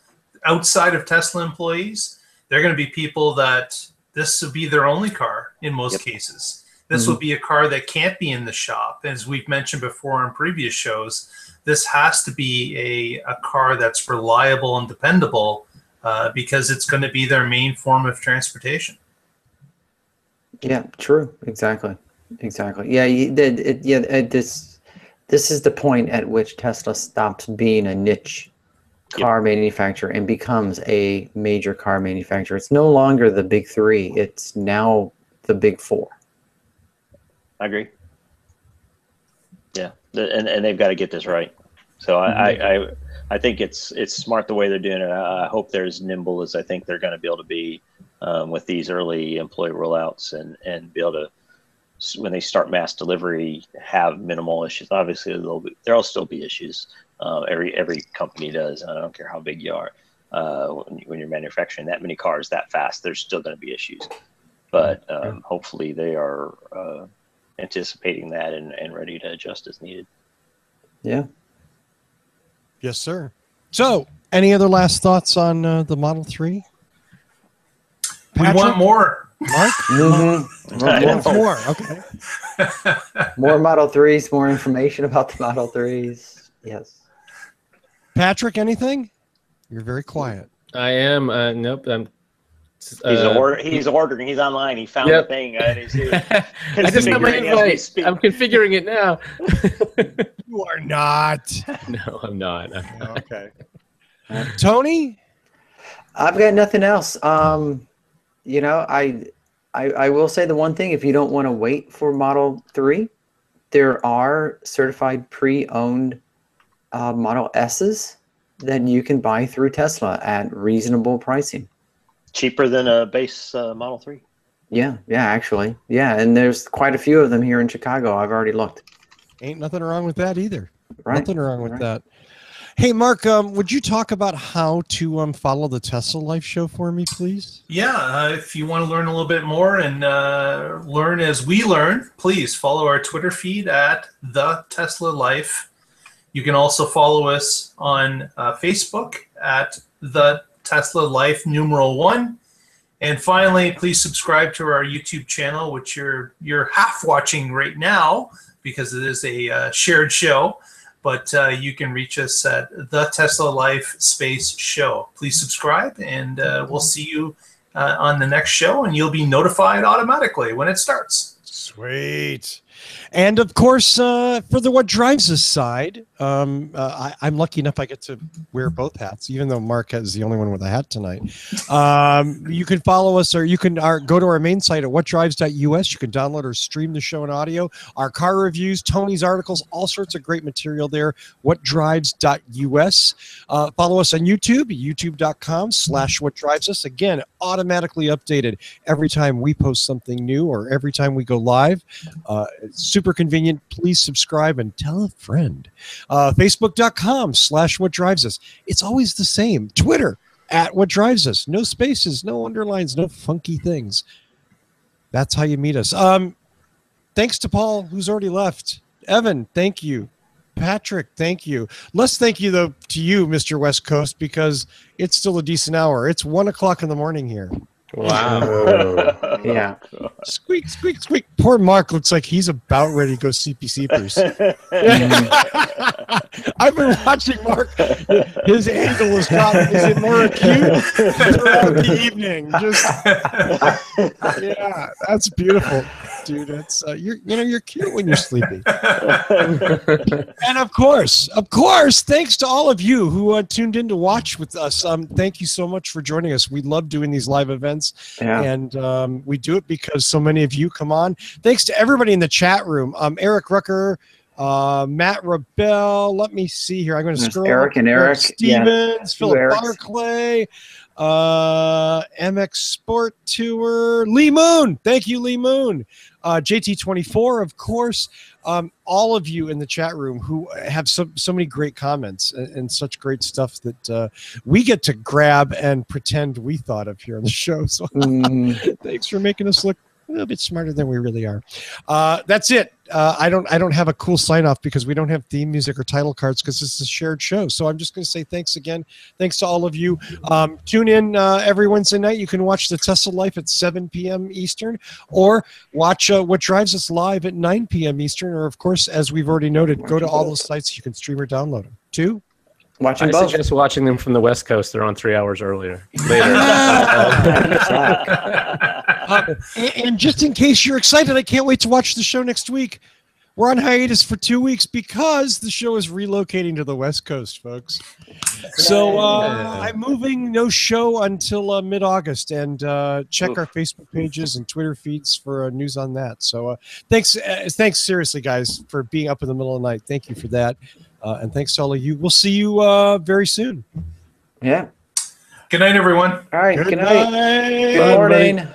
outside of Tesla employees, they're going to be people that this will be their only car in most cases. This will be a car that can't be in the shop. As we've mentioned before in previous shows, this has to be a car that's reliable and dependable, because it's going to be their main form of transportation. Yeah, true. Exactly. Yeah, this is the point at which Tesla stops being a niche car manufacturer and becomes a major car manufacturer. It's no longer the big 3. It's now the big 4. I agree. Yeah, and they've got to get this right. So I think it's smart the way they're doing it. I hope they're as nimble as I think they're going to be able to be with these early employee rollouts, and be able to, when they start mass delivery, have minimal issues. Obviously, there'll still be issues. Every company does. I don't care how big you are. When you're manufacturing that many cars that fast, there's still going to be issues. But hopefully they are anticipating that and ready to adjust as needed. Yeah. Yes, sir. So, any other last thoughts on the Model 3? We want more. Mark? More. Okay. More Model 3s, more information about the Model 3s. Yes. Patrick, anything? You're very quiet. I am. Nope. He's ordering. He's online. He found the thing. And he's I just got my invite. I'm configuring it now. You are not. No, I'm not. Okay. Tony? I've got nothing else. I will say the one thing: if you don't want to wait for Model 3, there are certified pre-owned Model S's that you can buy through Tesla at reasonable pricing. Cheaper than a base Model 3. Yeah, actually. Yeah, and there's quite a few of them here in Chicago. I've already looked. Ain't nothing wrong with that either. Right. Nothing wrong with that. Hey, Mark, would you talk about how to follow the Tesla Life show for me, please? Yeah, if you want to learn a little bit more and learn as we learn, please follow our Twitter feed at The Tesla Life. You can also follow us on Facebook at The Tesla Life #1. And finally, please subscribe to our YouTube channel, which you're half watching right now because it is a shared show. But you can reach us at The Tesla Life Show. Please subscribe, and we'll see you on the next show, and you'll be notified automatically when it starts. Sweet. And of course, for the What Drives Us side, I'm lucky enough I get to wear both hats, even though Mark is the only one with a hat tonight. You can follow us, or you can go to our main site at whatdrives.us. You can download or stream the show in audio. Our car reviews, Tony's articles, all sorts of great material there. Whatdrives.us. Follow us on YouTube, youtube.com/whatdrivesus. Again, automatically updated every time we post something new or every time we go live. It's super convenient. Please subscribe and tell a friend. Facebook.com/whatdrivesus. It's always the same. Twitter @whatdrivesus. No spaces, no underlines, no funky things. That's how you meet us. Thanks to Paul, who's already left. Evan, thank you. Patrick, thank you. Let's thank you, though, to you, Mr. West Coast, because it's still a decent hour. It's 1 o'clock in the morning here. Wow. Yeah. Squeak, squeak, squeak. Poor Mark looks like he's about ready to go CP-Seepers. I've been watching Mark. His angle is dropping. Is it more acute throughout the evening? Just yeah, that's beautiful, dude. It's you're cute when you're sleepy. And of course, thanks to all of you who tuned in to watch with us. Thank you so much for joining us. We love doing these live events, and we do it because so many of you come on. Thanks to everybody in the chat room. Eric Rucker, Matt Rebel. Let me see here. I'm going to scroll. Eric and Eric Stevens, Philip Barclay, MX Sport Tour, Lee Moon. Thank you, Lee Moon. JT24, of course. All of you in the chat room who have so many great comments and such great stuff that we get to grab and pretend we thought of here on the show. So thanks for making us look a little bit smarter than we really are. That's it. I don't have a cool sign off because we don't have theme music or title cards because this is a shared show. So I'm just going to say thanks again. Thanks to all of you. Tune in every Wednesday night. You can watch the Tesla Life at 7 p.m. Eastern, or watch What Drives Us live at 9 p.m. Eastern. Or of course, as we've already noted, go to all those sites you can stream or download them. I suggest watching them from the West Coast. They're on 3 hours later. And just in case you're excited, I can't wait to watch the show next week. We're on hiatus for 2 weeks because the show is relocating to the West Coast, folks. So I'm moving no show until mid-August, and check our Facebook pages and Twitter feeds for news on that. So thanks seriously, guys, for being up in the middle of the night. Thank you for that. And thanks to all of you. We'll see you very soon. Yeah. Good night, everyone. All right. Good night. Good Good morning.